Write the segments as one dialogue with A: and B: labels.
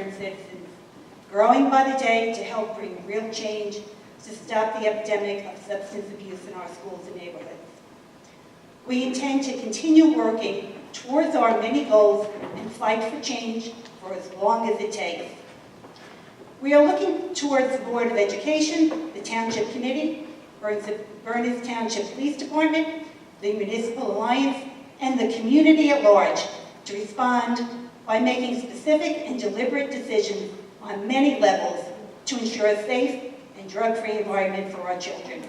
A: concerned citizens, growing by the day to help bring real change to stop the epidemic of substance abuse in our schools and neighborhoods. We intend to continue working towards our many goals and fight for change for as long as it takes. We are looking towards the Board of Education, the Township Committee, Burnett Township Police Department, the Municipal Alliance, and the community at large to respond by making specific and deliberate decisions on many levels to ensure a safe and drug-free environment for our children.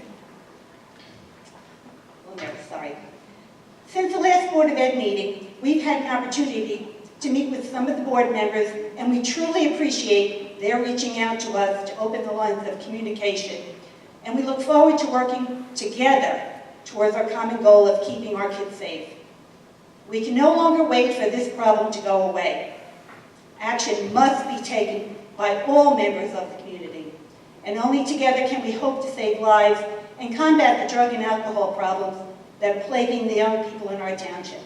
A: Since the last Board of Ed meeting, we've had an opportunity to meet with some of the board members, and we truly appreciate their reaching out to us to open the lines of communication. And we look forward to working together towards our common goal of keeping our kids safe. We can no longer wait for this problem to go away. Action must be taken by all members of the community, and only together can we hope to save lives and combat the drug and alcohol problems that are plaguing the young people in our township.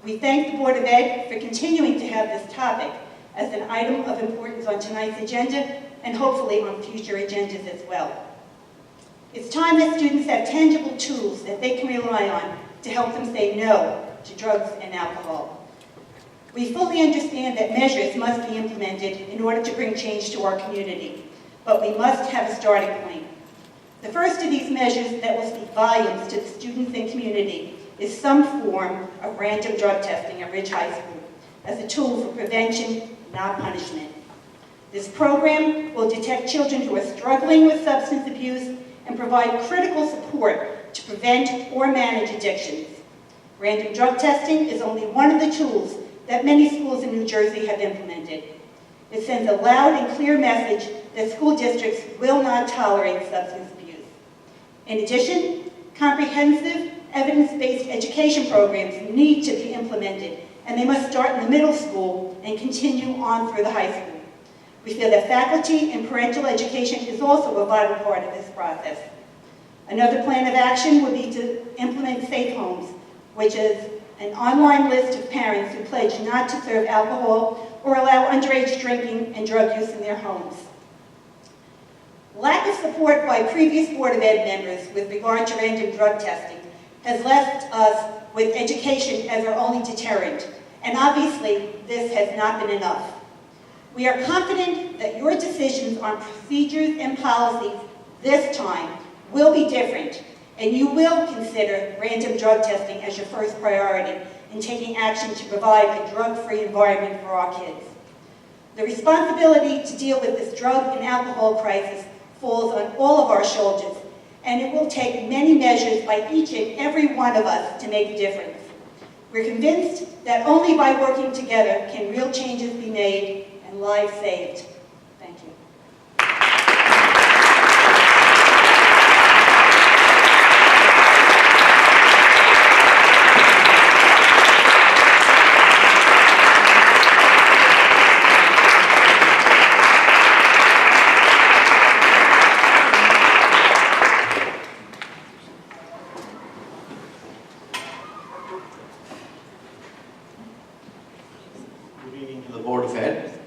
A: We thank the Board of Ed for continuing to have this topic as an item of importance on tonight's agenda and hopefully on future agendas as well. It's time that students have tangible tools that they can rely on to help them say no to drugs and alcohol. We fully understand that measures must be implemented in order to bring change to our community, but we must have a starting point. The first of these measures that will speak volumes to the students and community is some form of random drug testing at Ridge High School as a tool for prevention, not punishment. This program will detect children who are struggling with substance abuse and provide critical support to prevent or manage addictions. Random drug testing is only one of the tools that many schools in New Jersey have implemented. It sends a loud and clear message that school districts will not tolerate substance abuse. In addition, comprehensive, evidence-based education programs need to be implemented, and they must start in the middle school and continue on through the high school. We feel that faculty and parental education is also a vital part of this process. Another plan of action would be to implement Safe Homes, which is an online list of parents who pledge not to serve alcohol or allow underage drinking and drug use in their homes. Lack of support by previous Board of Ed members with regard to random drug testing has left us with education as our only deterrent, and obviously this has not been enough. We are confident that your decisions on procedures and policies this time will be different, and you will consider random drug testing as your first priority in taking action to provide a drug-free environment for our kids. The responsibility to deal with this drug and alcohol crisis falls on all of our shoulders, and it will take many measures by each and every one of us to make a difference. We're convinced that only by working together can real changes be made and lives saved. Thank you.
B: Good evening to the Board of Ed.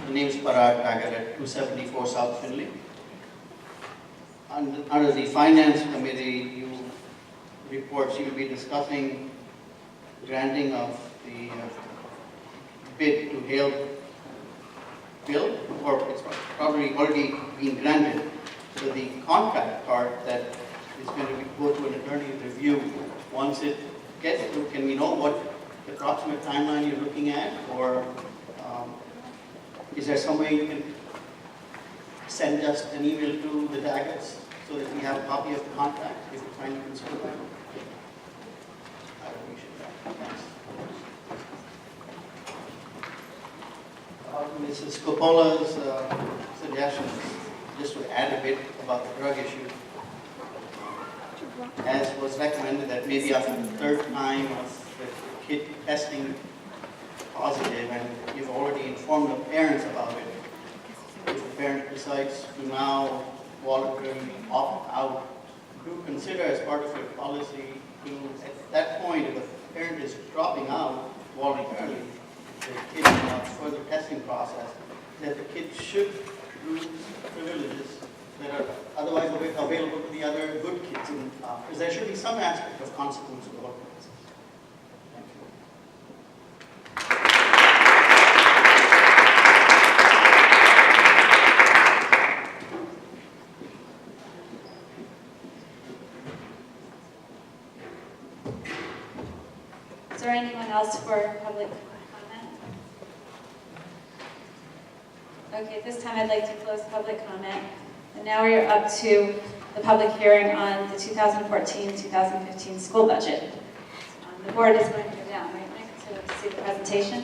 B: My name is Parag Tagar at 274 South Finley. Under the Finance Committee reports, you will be discussing granting of the bid to Hale Bill, or it's probably already been granted. So the contract part that is going to go to an attorney review, once it gets through, can we know what approximate timeline you're looking at, or is there some way you can send us an email to the Daggets so that we have a copy of the contract if we find it useful? I appreciate that. Thanks. Mrs. Coppola's suggestion, just to add a bit about the drug issue, as was recommended that maybe after the third time of the kid testing positive, and you've already informed the parents about it, if the parent decides to now voluntarily opt out, do consider as part of your policy to, at that point, if the parent is dropping out voluntarily, the kids further testing process, that the kids should lose privileges that are otherwise available to the other good kids, because there should be some aspect of consequence to the whole process. Thank you.
C: Is there anyone else for public comment? Okay, at this time I'd like to close public comment. And now we're up to the public hearing on the 2014-2015 school budget. The board is going to go down, right, Nick, to see the presentation?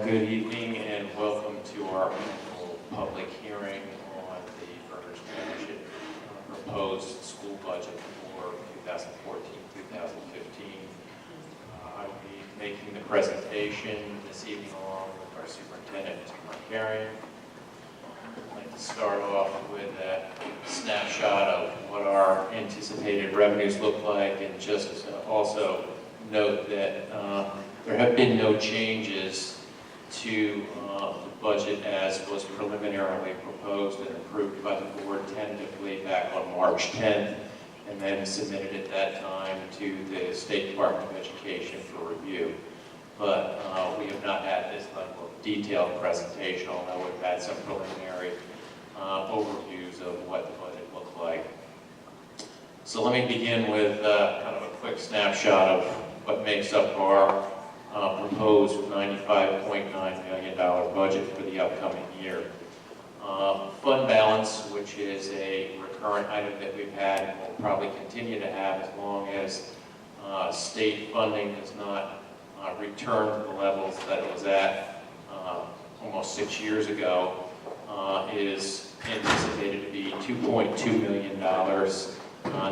D: Good evening and welcome to our annual public hearing on the Furnished Township proposed school budget for 2014-2015. I will be making the presentation this evening along with our superintendent, Mr. Markarian. I'd like to start off with a snapshot of what our anticipated revenues look like, and just also note that there have been no changes to the budget as was preliminarily proposed and approved by the board tentatively back on March 10th, and then submitted at that time to the State Department of Education for review. But we have not had this level of detailed presentation, although we've had some preliminary overviews of what the budget looked like. So let me begin with kind of a quick snapshot of what makes up our proposed $95.9 million budget for the upcoming year. Fund balance, which is a recurrent item that we've had and will probably continue to have as long as state funding does not return to the levels that it was at almost 6 years ago, is anticipated to be $2.2 million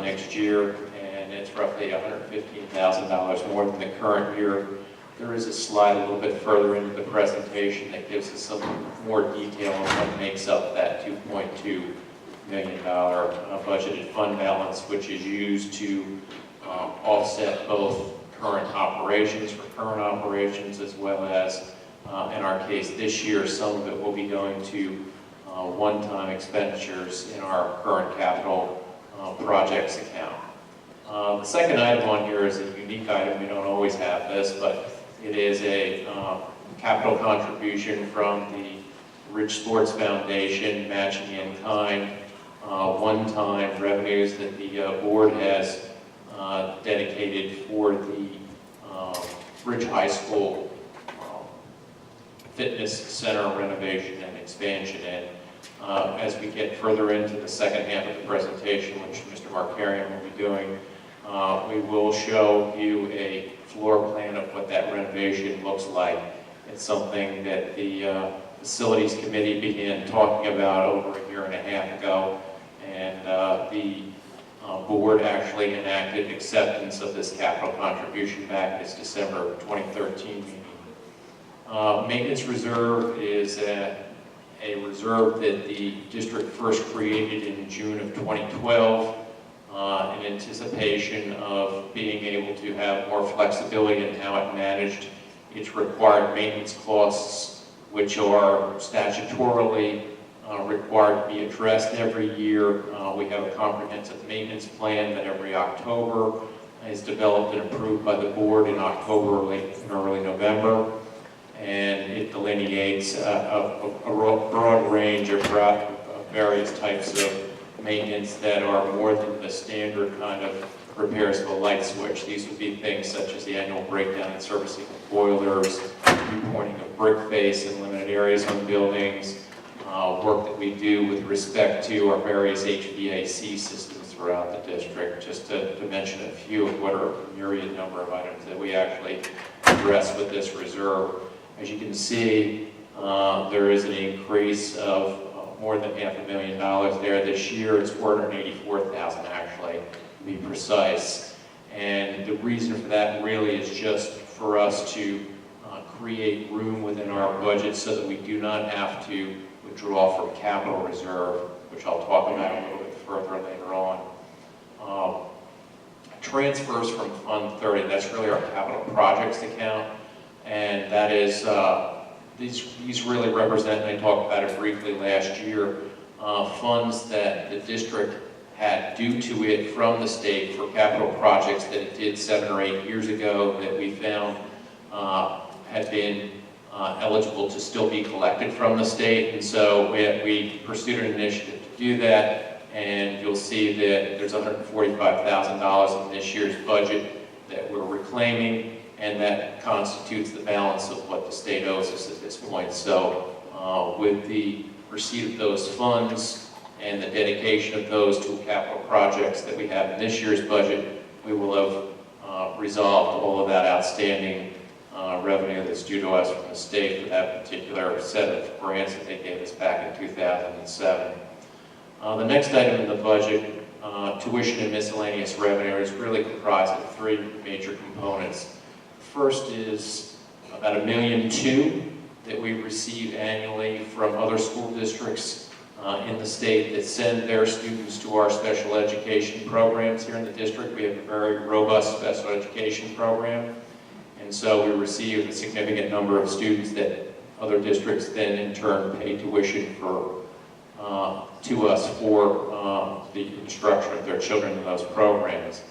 D: next year, and it's roughly $115,000 more than the current year. There is a slide a little bit further into the presentation that gives us some more detail on what makes up that $2.2 million budgeted fund balance, which is used to offset both current operations as well as, in our case this year, some of it will be going to one-time expenditures in our current capital projects account. The second item on here is a unique item. We don't always have this, but it is a capital contribution from the Rich Sports Foundation, matching in kind, one-time revenues that the board has dedicated for the Ridge High School fitness center renovation and expansion. And as we get further into the second half of the presentation, which Mr. Markarian will be doing, we will show you a floor plan of what that renovation looks like. It's something that the Facilities Committee began talking about over a year and a half ago, and the board actually enacted acceptance of this capital contribution back in its December 2013 meeting. Maintenance reserve is a reserve that the district first created in June of 2012 in anticipation of being able to have more flexibility in how it managed its required maintenance costs, which are statutorily required to be addressed every year. We have a comprehensive maintenance plan that every October is developed and approved by the board in October and early November. And it delineates a broad range of various types of maintenance that are more than the standard kind of repairs of a light switch. These would be things such as the annual breakdown and servicing of boilers, repointing of brick face in limited areas on buildings, work that we do with respect to our various HVAC systems throughout the district, just to mention a few of what are a myriad number of items that we actually address with this reserve. As you can see, there is an increase of more than $500,000 there. This year it's $484,000 actually, to be precise. And the reason for that really is just for us to create room within our budget so that we do not have to withdraw from capital reserve, which I'll talk about a little bit further later on. Transfers from Fund 30, that's really our capital projects account. And that is, these really represent, and I talked about it briefly last year, funds that the district had due to it from the state for capital projects that it did 7 or 8 years ago that we found had been eligible to still be collected from the state. And so we pursued an initiative to do that, and you'll see that there's $145,000 in this year's budget that we're reclaiming, and that constitutes the balance of what the state owes us at this point. So with the receipt of those funds and the dedication of those to capital projects that we have in this year's budget, we will have resolved all of that outstanding revenue that's due to us from the state for that particular set of grants that they gave us back in 2007. The next item in the budget, tuition and miscellaneous revenue, is really comprised of 3 major components. First is about $1.2 million that we receive annually from other school districts in the state that send their students to our special education programs here in the district. We have a very robust special education program, and so we receive a significant number of students that other districts then in turn pay tuition for to us for the instruction of their children in those programs.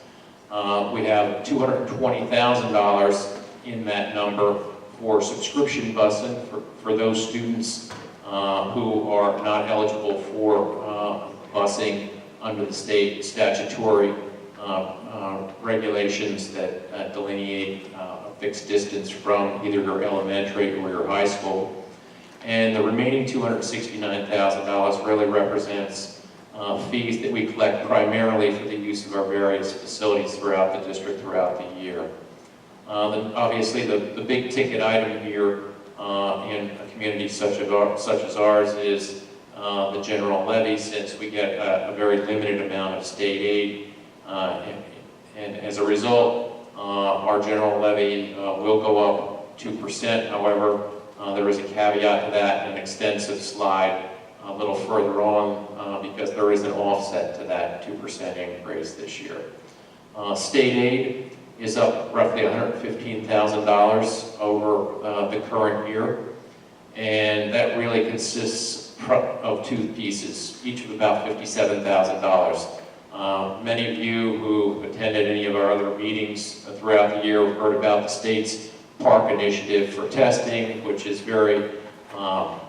D: We have $220,000 in that number for subscription busing for those students who are not eligible for busing under the state statutory regulations that delineate a fixed distance from either your elementary or your high school. And the remaining $269,000 really represents fees that we collect primarily for the use of our various facilities throughout the district throughout the year. Obviously, the big ticket item here in a community such as ours is the general levy, since we get a very limited amount of state aid. And as a result, our general levy will go up 2%. However, there is a caveat to that, an extensive slide a little further on, because there is an offset to that 2% increase this year. State aid is up roughly $115,000 over the current year, and that really consists of 2 pieces, each of about $57,000. Many of you who attended any of our other meetings throughout the year have heard about the state's park initiative for testing, which is very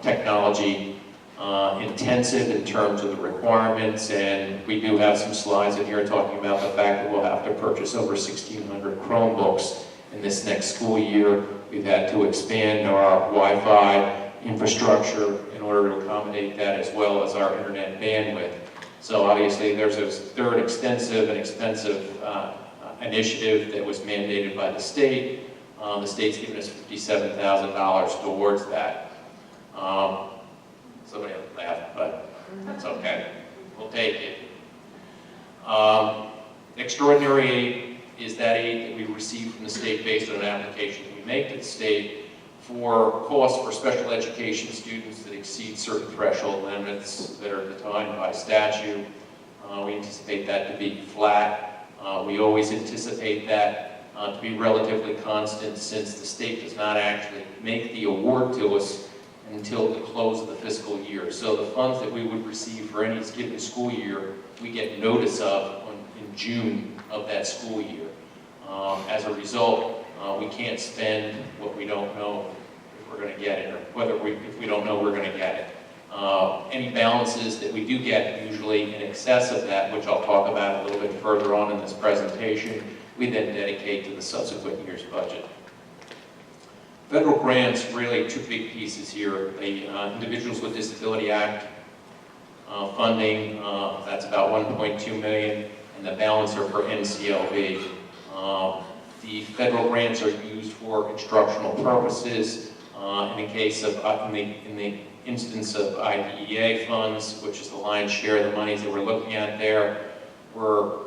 D: technology intensive in terms of the requirements, and we do have some slides in here talking about the fact that we'll have to purchase over 1,600 Chromebooks in this next school year. We've had to expand our Wi-Fi infrastructure in order to accommodate that, as well as our internet bandwidth. So obviously there's a third extensive and expensive initiative that was mandated by the state. The state's given us $57,000 towards that. Somebody laughed, but it's okay. We'll take it. Extraordinary aid is that aid that we receive from the state based on an application that we make to the state for costs for special education students that exceed certain threshold limits that are defined by statute. We anticipate that to be flat. We always anticipate that to be relatively constant, since the state does not actually make the award to us until the close of the fiscal year. So the funds that we would receive for any given school year, we get notice of in June of that school year. As a result, we can't spend what we don't know if we're going to get it, or if we don't know we're going to get it. Any balances that we do get, usually in excess of that, which I'll talk about a little bit further on in this presentation, we then dedicate to the subsequent year's budget. Federal grants, really two big pieces here. The Individuals with Disability Act funding, that's about $1.2 million, and the balance are for NCLB. The federal grants are used for instructional purposes. In the instance of IDEA funds, which is the lion's share of the monies that we're looking at there, we're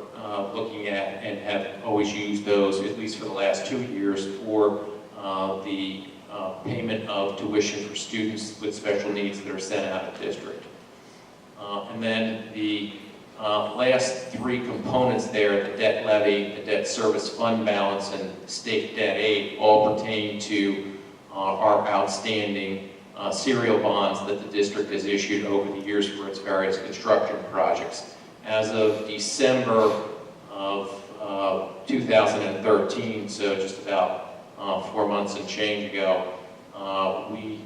D: looking at and have always used those, at least for the last 2 years, for the payment of tuition for students with special needs that are sent out of district. And then the last three components there, the debt levy, the debt service fund balance, and state debt aid, all pertain to our outstanding serial bonds that the district has issued over the years for its various construction projects. As of December of 2013, so just about 4 months and change ago, we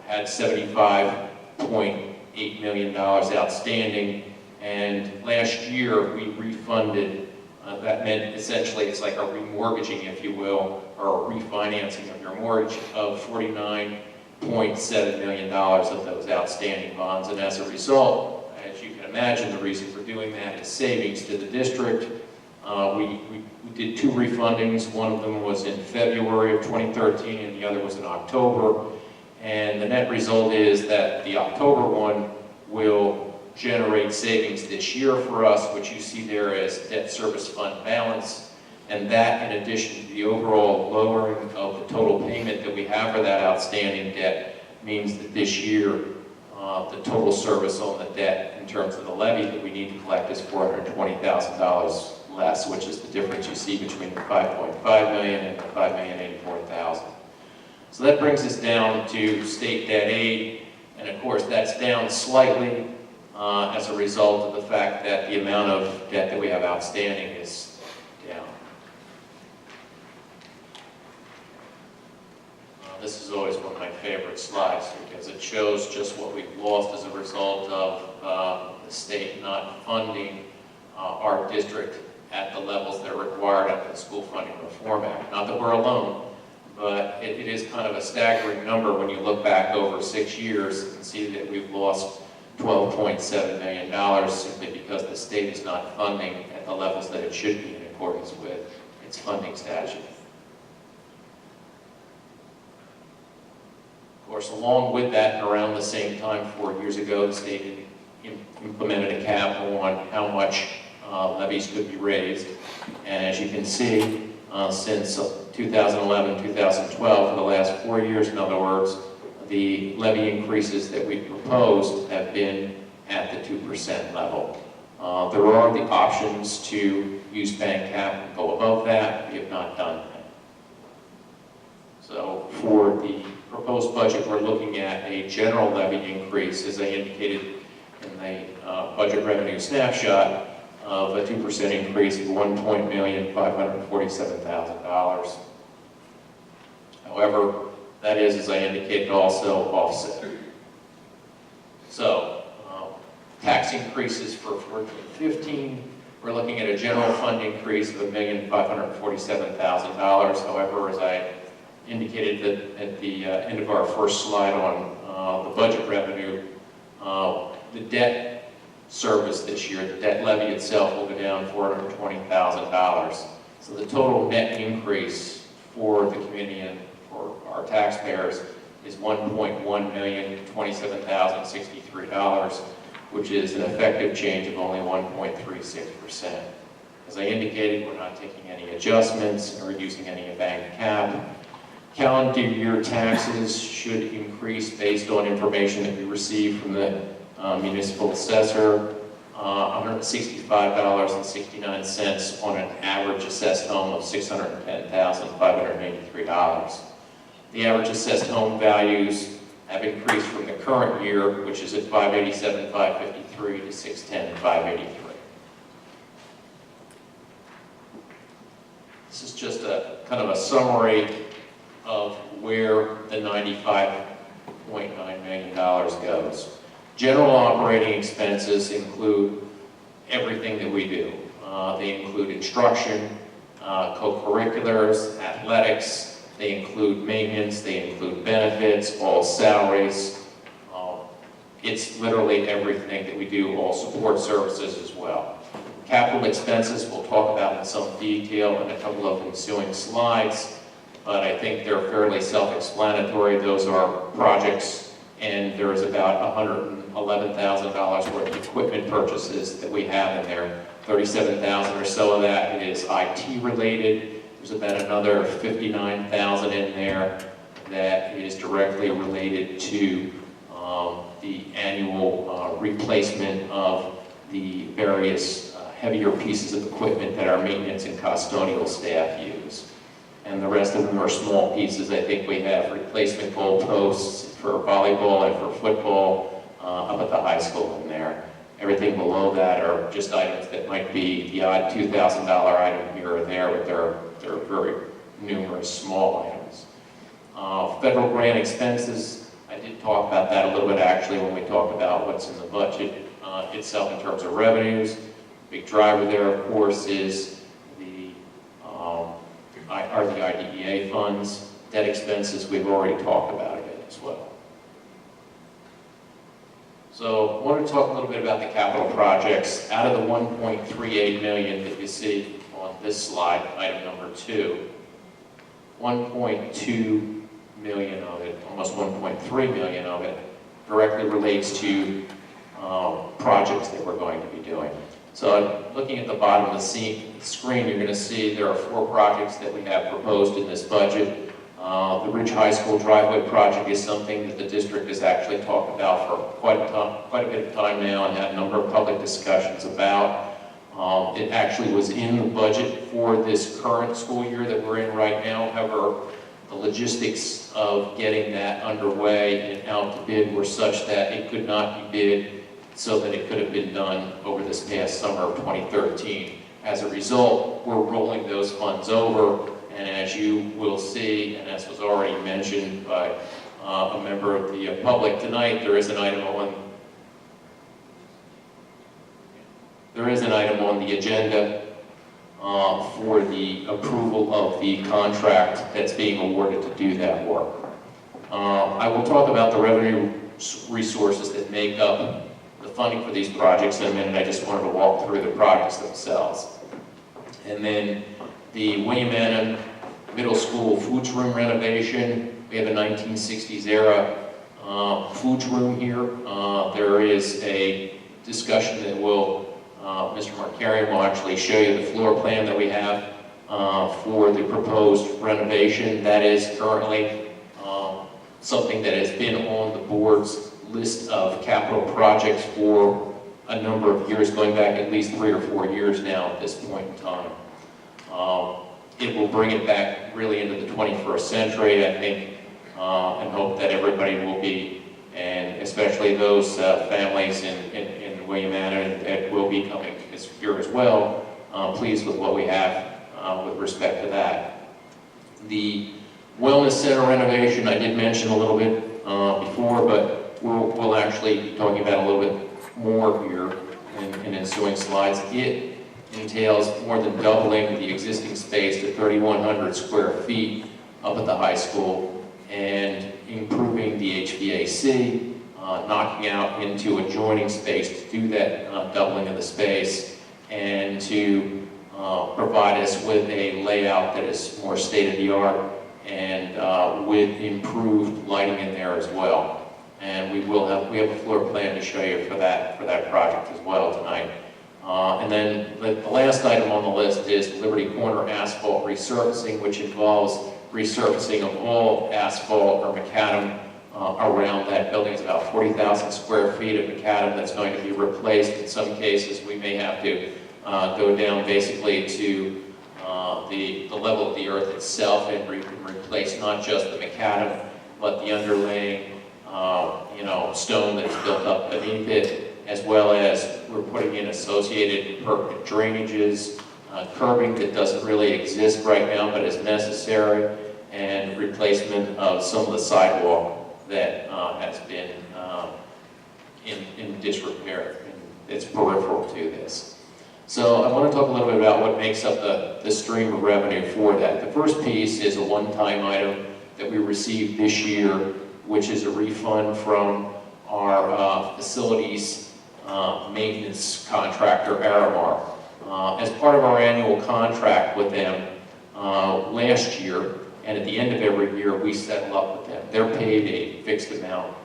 D: had $75.8 million outstanding, and last year we refunded, that meant essentially it's like a remortgaging, if you will, or a refinancing of your mortgage of $49.7 million of those outstanding bonds. And as a result, as you can imagine, the reason for doing that is savings to the district. We did 2 refundings. One of them was in February of 2013 and the other was in October. And the net result is that the October one will generate savings this year for us, which you see there as debt service fund balance. And that, in addition to the overall lowering of the total payment that we have for that outstanding debt, means that this year the total service on the debt in terms of the levy that we need to collect is $420,000 less, which is the difference you see between the $5.5 million and the $5,084,000. So that brings us down to state debt aid, and of course that's down slightly as a result of the fact that the amount of debt that we have outstanding is down. This is always one of my favorite slides because it shows just what we've lost as a result of the state not funding our district at the levels that are required under the School Funding Reform Act. Not that we're alone, but it is kind of a staggering number when you look back over 6 years and see that we've lost $12.7 million simply because the state is not funding at the levels that it should be in accordance with its funding statute. Of course, along with that, and around the same time, 4 years ago, the state implemented a cap on how much levies could be raised. And as you can see, since 2011, 2012, for the last 4 years, in other words, the levy increases that we proposed have been at the 2% level. There are the options to use bank cap and go above that. We have not done that. So for the proposed budget, we're looking at a general levy increase, as I indicated in the budget revenue snapshot, of a 2% increase of $1,547,000. However, that is, as I indicated, also offset. So, tax increases for 14-15, We're looking at a general fund increase of $1,547,000. However, as I indicated at the end of our first slide on the budget revenue, the debt service this year, the debt levy itself will go down $420,000. So the total net increase for the community and for our taxpayers is $1,127,063, which is an effective change of only 1.36%. As I indicated, we're not taking any adjustments or using any bank cap. Calendar year taxes should increase based on information that we received from the municipal assessor, $165.69 on an average assessed home of $610,583. The average assessed home values have increased from the current year, which is at $587,553 to $610,583. This is just a kind of a summary of where the $95.9 million goes. General operating expenses include everything that we do. They include instruction, co-curriculars, athletics, they include maintenance, they include benefits, all salaries. It's literally everything that we do, all support services as well. Capital expenses we'll talk about in some detail in a couple of ensuing slides, but I think they're fairly self-explanatory. Those are projects, and there is about $111,000 worth of equipment purchases that we have in there. 37,000 or so of that is IT related. There's about another 59,000 in there that is directly related to the annual replacement of the various heavier pieces of equipment that our maintenance and custodial staff use. And the rest of them are small pieces. I think we have replacement goal posts for volleyball and for football up at the high school in there. Everything below that are just items that might be the odd $2,000 item here or there, but they're very numerous small items. Federal grant expenses, I did talk about that a little bit actually when we talked about what's in the budget itself in terms of revenues. Big driver there, of course, is the IDEA funds. Debt expenses, we've already talked about it as well. So I want to talk a little bit about the capital projects. Out of the $1.38 million that you see on this slide, item number 2, 1.2 million of it, almost 1.3 million of it, directly relates to projects that we're going to be doing. So looking at the bottom of the screen, you're going to see there are 4 projects that we have proposed in this budget. The Ridge High School driveway project is something that the district has actually talked about for quite a bit of time now and had a number of public discussions about. It actually was in the budget for this current school year that we're in right now. However, the logistics of getting that underway and out to bid were such that it could not be bid so that it could have been done over this past summer of 2013. As a result, we're rolling those funds over, and as you will see, and as was already mentioned by a member of the public tonight, there is an item on the agenda for the approval of the contract that's being awarded to do that work. I will talk about the revenue resources that make up the funding for these projects in a minute. I just wanted to walk through the projects themselves. And then the William Annan Middle School foods room renovation. We have a 1960s era foods room here. There is a discussion that Mr. Markarian will actually show you the floor plan that we have for the proposed renovation. That is currently something that has been on the board's list of capital projects for a number of years, going back at least 3 or 4 years now at this point in time. It will bring it back really into the 21st century, I think, and hope that everybody will be, and especially those families in William Annan that will be coming here as well, pleased with what we have with respect to that. The Wellness Center renovation, I did mention a little bit before, but we'll actually be talking about a little bit more here in ensuing slides. It entails more than doubling the existing space to 3,100 square feet up at the high school and improving the HVAC, knocking out into adjoining space to do that doubling of the space, and to provide us with a layout that is more state-of-the-art and with improved lighting in there as well. And we have a floor plan to show you for that project as well tonight. And then the last item on the list is Liberty Corner asphalt resurfacing, which involves resurfacing of all asphalt or macadam around that building. It's about 40,000 square feet of macadam that's going to be replaced. In some cases, we may have to go down basically to the level of the earth itself and replace not just the macadam, but the underlaying stone that's built up beneath it, as well as we're putting in associated permanent drainages, curbing that doesn't really exist right now but is necessary, and replacement of some of the sidewalk that has been in disrepair, and it's peripheral to this. So I want to talk a little bit about what makes up the stream of revenue for that. The first piece is a one-time item that we received this year, which is a refund from our facilities maintenance contractor, Aramark. As part of our annual contract with them last year, and at the end of every year, we settle up with them. They're paid a fixed amount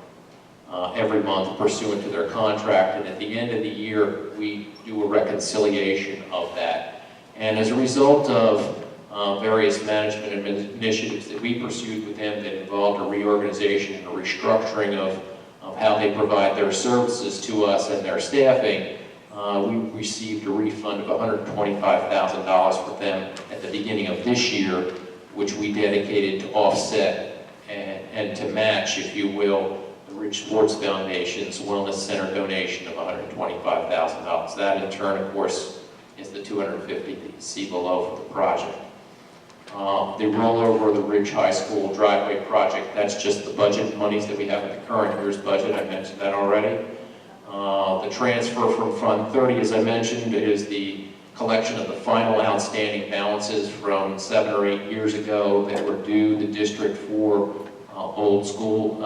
D: every month pursuant to their contract, and at the end of the year, we do a reconciliation of that. And as a result of various management initiatives that we pursued with them that involved a reorganization and a restructuring of how they provide their services to us and their staffing, we received a refund of $125,000 for them at the beginning of this year, which we dedicated to offset and to match, if you will, the Ridge Sports Foundation's Wellness Center donation of $125,000. That in turn, of course, is the $250,000 that you see below for the project. The rollover of the Ridge High School driveway project, that's just the budget monies that we have in the current year's budget. I mentioned that already. The transfer from Fund 30, as I mentioned, is the collection of the final outstanding balances from 7 or 8 years ago that were due the district for old school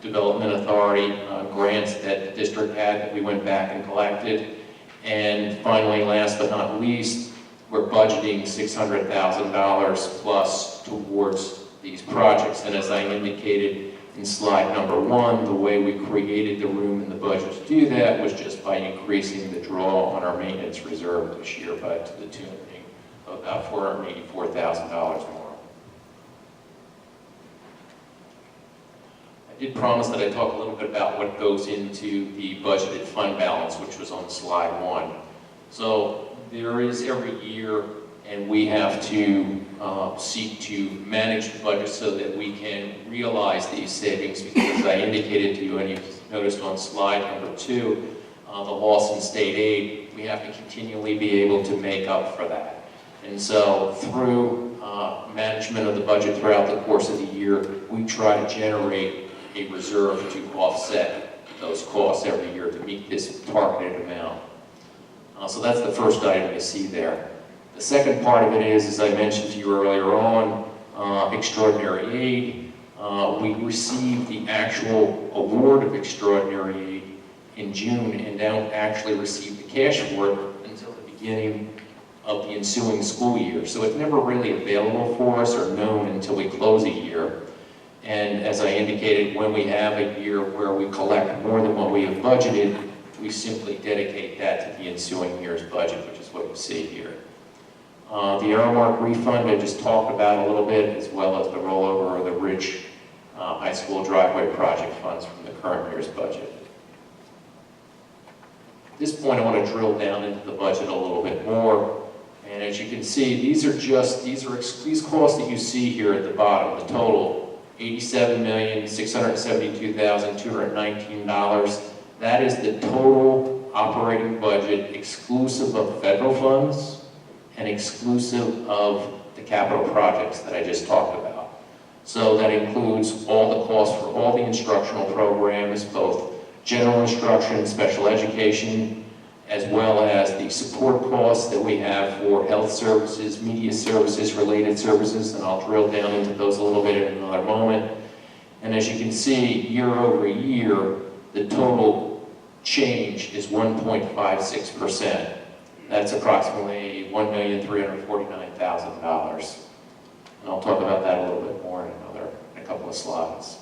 D: development authority grants that the district had that we went back and collected. And finally, last but not least, we're budgeting $600,000 plus towards these projects. And as I indicated in slide number 1, the way we created the room in the budget to do that was just by increasing the draw on our maintenance reserve this year by to the tune of about $484,000 more. I did promise that I'd talk a little bit about what goes into the budgeted fund balance, which was on slide 1. So there is every year, and we have to seek to manage the budget so that we can realize these savings, because as I indicated to you, and you noticed on slide number 2, the loss in state aid, we have to continually be able to make up for that. And so through management of the budget throughout the course of the year, we try to generate a reserve to offset those costs every year to meet this targeted amount. So that's the first item you see there. The second part of it is, as I mentioned to you earlier on, extraordinary aid. We received the actual award of extraordinary aid in June and don't actually receive the cash for it until the beginning of the ensuing school year. So it's never really available for us or known until we close a year. And as I indicated, when we have a year where we collect more than what we have budgeted, we simply dedicate that to the ensuing year's budget, which is what you see here. The Aramark refund I just talked about a little bit, as well as the rollover of the Ridge High School driveway project funds from the current year's budget. At this point, I want to drill down into the budget a little bit more. And as you can see, these costs that you see here at the bottom, the total, $87,672,219. That is the total operating budget exclusive of federal funds and exclusive of the capital projects that I just talked about. So that includes all the costs for all the instructional programs, both general instruction, special education, as well as the support costs that we have for health services, media services, related services, and I'll drill down into those a little bit in another moment. And as you can see, year over year, the total change is 1.56%. That's approximately $1,349,000. And I'll talk about that a little bit more in a couple of slides.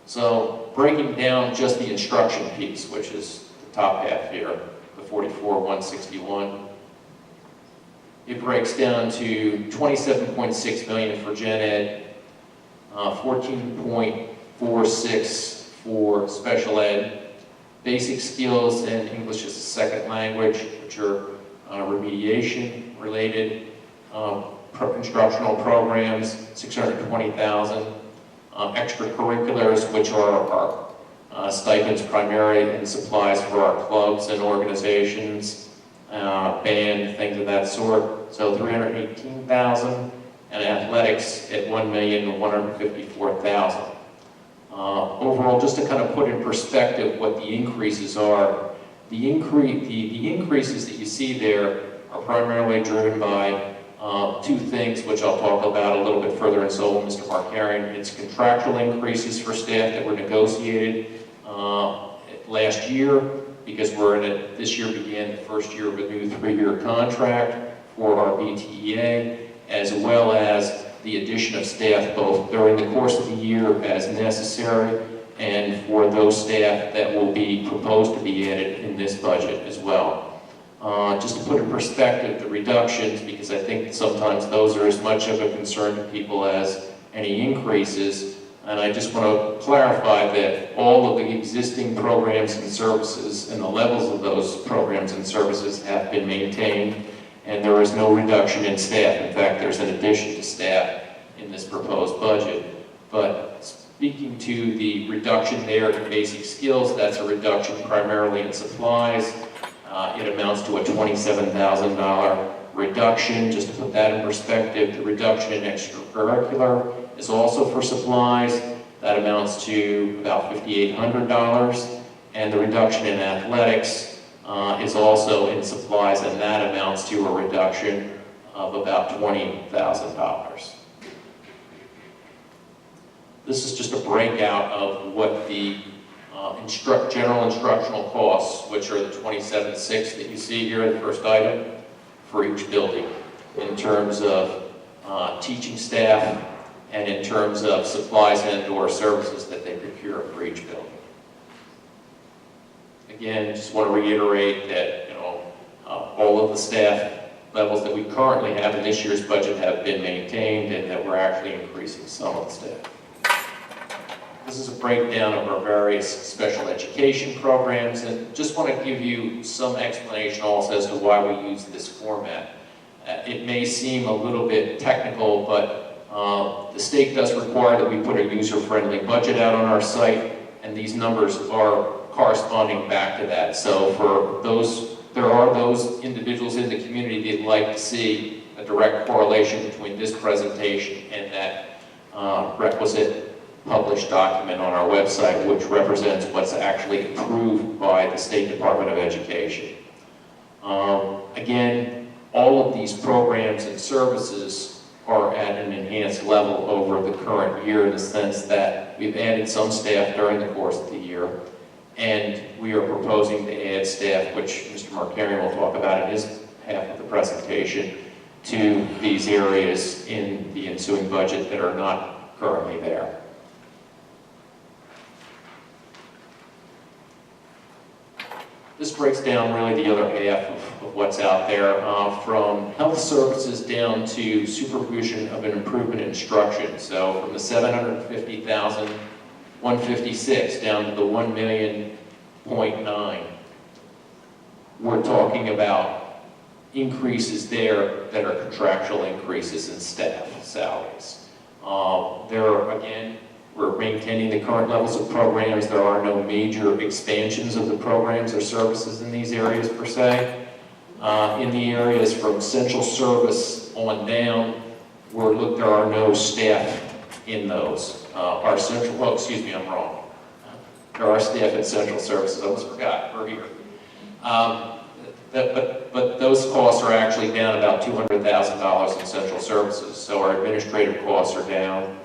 D: So breaking down just the instruction piece, which is the top half here, the 44,161, it breaks down to $27.6 million for gen ed, 14.46 for special ed, basic skills and English as a second language, which are remediation related, instructional programs, $620,000, extracurriculars, which are our stipends primarily and supplies for our clubs and organizations, band, things of that sort, so $318,000, and athletics at $1,154,000. Overall, just to kind of put in perspective what the increases are, the increases that you see there are primarily driven by two things, which I'll talk about a little bit further, and so will Mr. Markarian. It's contractual increases for staff that were negotiated last year, because this year began the first year of a new 3-year contract for our BTEA, as well as the addition of staff both during the course of the year as necessary, and for those staff that will be proposed to be added in this budget as well. Just to put in perspective the reductions, because I think sometimes those are as much of a concern to people as any increases, and I just want to clarify that all of the existing programs and services and the levels of those programs and services have been maintained, and there is no reduction in staff. In fact, there's an addition to staff in this proposed budget. But speaking to the reduction there in basic skills, that's a reduction primarily in supplies. It amounts to a $27,000 reduction. Just to put that in perspective, the reduction in extracurricular is also for supplies. That amounts to about $5,800. And the reduction in athletics is also in supplies, and that amounts to a reduction of about $20,000. This is just a breakout of what the general instructional costs, which are the 27.6 that you see here in the first item, for each building, in terms of teaching staff and in terms of supplies and/or services that they procure for each building. Again, just want to reiterate that all of the staff levels that we currently have in this year's budget have been maintained, and that we're actually increasing some of the staff. This is a breakdown of our various special education programs, and just want to give you some explanation also as to why we use this format. It may seem a little bit technical, but the state does require that we put a user-friendly budget out on our site, and these numbers are corresponding back to that. So for those, there are those individuals in the community that'd like to see a direct correlation between this presentation and that requisite published document on our website, which represents what's actually approved by the State Department of Education. Again, all of these programs and services are at an enhanced level over the current year, in the sense that we've added some staff during the course of the year, and we are proposing to add staff, which Mr. Markarian will talk about in his half of the presentation, to these areas in the ensuing budget that are not currently there. This breaks down really the other half of what's out there, from health services down to supervision of an improvement in instruction. So from the $750,156 down to the $1,000,000.9. We're talking about increases there that are contractual increases in staff salaries. We're maintaining the current levels of programs. There are no major expansions of the programs or services in these areas per se. In the areas from central service on down, there are no staff in those. I'm wrong. There are staff in central services, I almost forgot, we're here. But those costs are actually down about $200,000 in central services. So our administrative costs are down.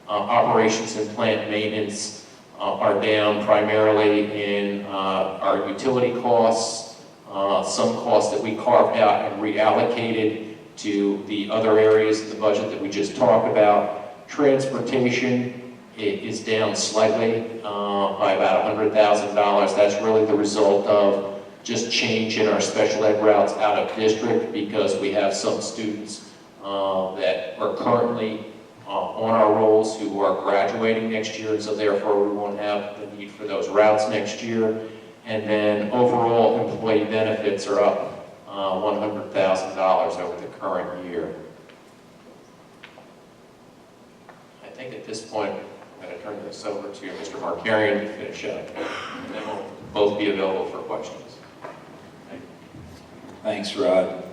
D: Operations and plant maintenance are down primarily in our utility costs, some costs that we carved out and reallocated to the other areas of the budget that we just talked about. Transportation is down slightly by about $100,000. That's really the result of just change in our special ed routes out of district because we have some students that are currently on our rolls who are graduating next year, and so therefore we won't have the need for those routes next year. And then overall employee benefits are up $100,000 over the current year. I think at this point, I'm going to turn this over to Mr. Markarian to finish up, and then we'll both be available for questions.
E: Thanks, Rod.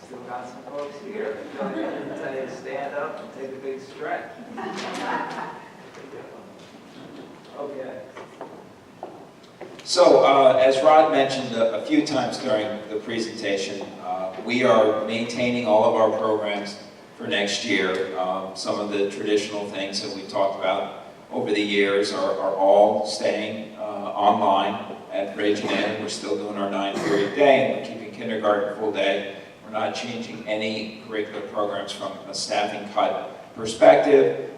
F: Still got some folks here. I didn't tell you to stand up and take a big stretch. Okay.
E: So, as Rod mentioned a few times during the presentation, we are maintaining all of our programs for next year. Some of the traditional things that we've talked about over the years are all staying online at Bridge and Ed. We're still doing our 9-period day, and we're keeping kindergarten full day. We're not changing any curricular programs from a staffing cut perspective.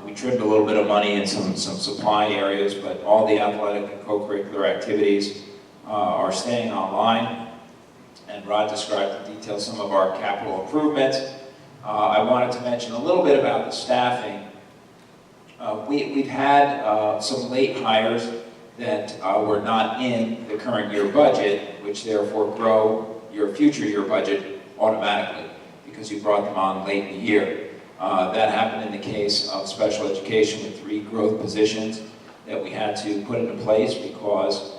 E: We trimmed a little bit of money in some supply areas, but all the athletic and co-curricular activities are staying online. And Rod described in detail some of our capital improvements. I wanted to mention a little bit about the staffing. We've had some late hires that were not in the current year budget, which therefore grow your future year budget automatically because you brought them on late in the year. That happened in the case of special education with 3 growth positions that we had to put into place because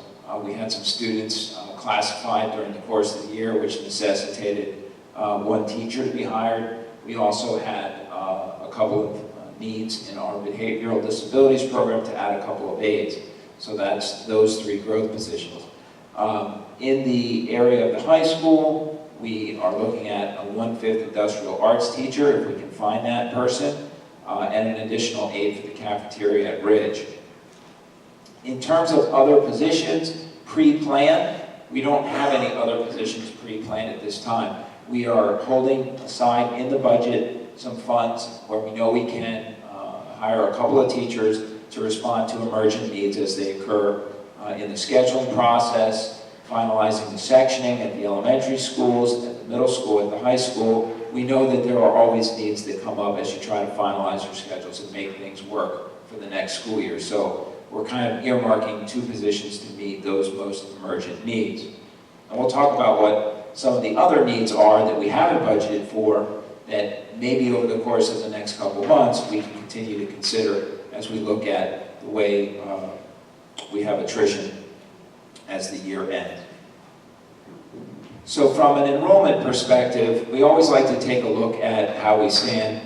E: we had some students classified during the course of the year, which necessitated 1 teacher to be hired. We also had a couple of needs in our behavioral disabilities program to add a couple of aides. So that's those 3 growth positions. In the area of the high school, we are looking at a 1/5 industrial arts teacher, if we can find that person, and an additional aide for the cafeteria at Ridge. In terms of other positions, pre-planned, we don't have any other positions pre-planned at this time. We are holding aside in the budget some funds where we know we can hire a couple of teachers to respond to emergent needs as they occur in the scheduling process, finalizing the sectioning at the elementary schools, at the middle school, at the high school. We know that there are always needs that come up as you try to finalize your schedules and make things work for the next school year. So we're kind of earmarking 2 positions to meet those most emergent needs. And we'll talk about what some of the other needs are that we haven't budgeted for that maybe over the course of the next couple of months we can continue to consider as we look at the way we have attrition as the year ends. So from an enrollment perspective, we always like to take a look at how we stand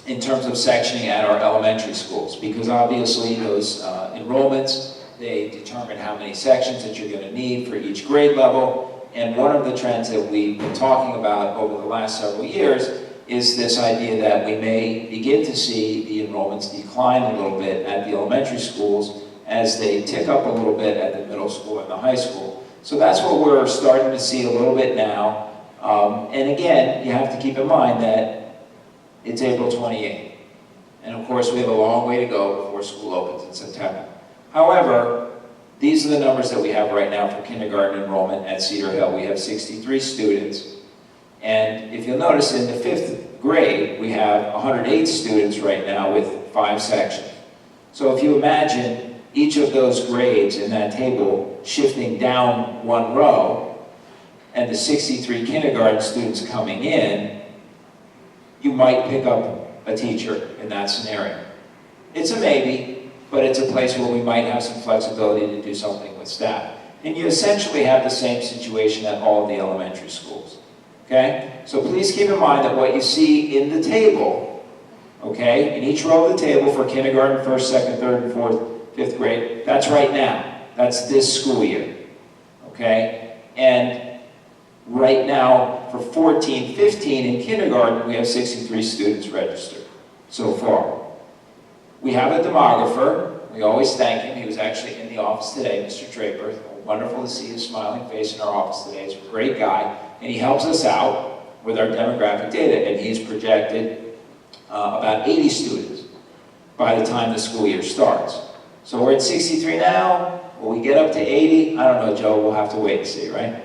E: in terms of sectioning at our elementary schools, because obviously those enrollments, they determine how many sections that you're going to need for each grade level. And one of the trends that we've been talking about over the last several years is this idea that we may begin to see the enrollments decline a little bit at the elementary schools as they tick up a little bit at the middle school and the high school. So that's what we're starting to see a little bit now. And again, you have to keep in mind that it's April 28th. And of course, we have a long way to go before school opens in September. However, these are the numbers that we have right now for kindergarten enrollment at Cedar Hill. We have 63 students. And if you'll notice, in the 5th grade, we have 108 students right now with 5 sections. So if you imagine each of those grades in that table shifting down 1 row, and the 63 kindergarten students coming in, you might pick up a teacher in that scenario. It's a maybe, but it's a place where we might have some flexibility to do something with staff. And you essentially have the same situation at all of the elementary schools. okay? So please keep in mind that what you see in the table, okay, in each row of the table for kindergarten, first, second, third, and fourth, fifth grade, that's right now. That's this school year, okay? And right now, for 14, 15 in kindergarten, we have 63 students registered so far. We have a demographer. We always thank him. He was actually in the office today, Mr. Draper. Wonderful to see his smiling face in our office today. He's a great guy, and he helps us out with our demographic data, and he's projected about 80 students by the time the school year starts. So we're at 63 now. Will we get up to 80? I don't know, Joe. We'll have to wait and see, right?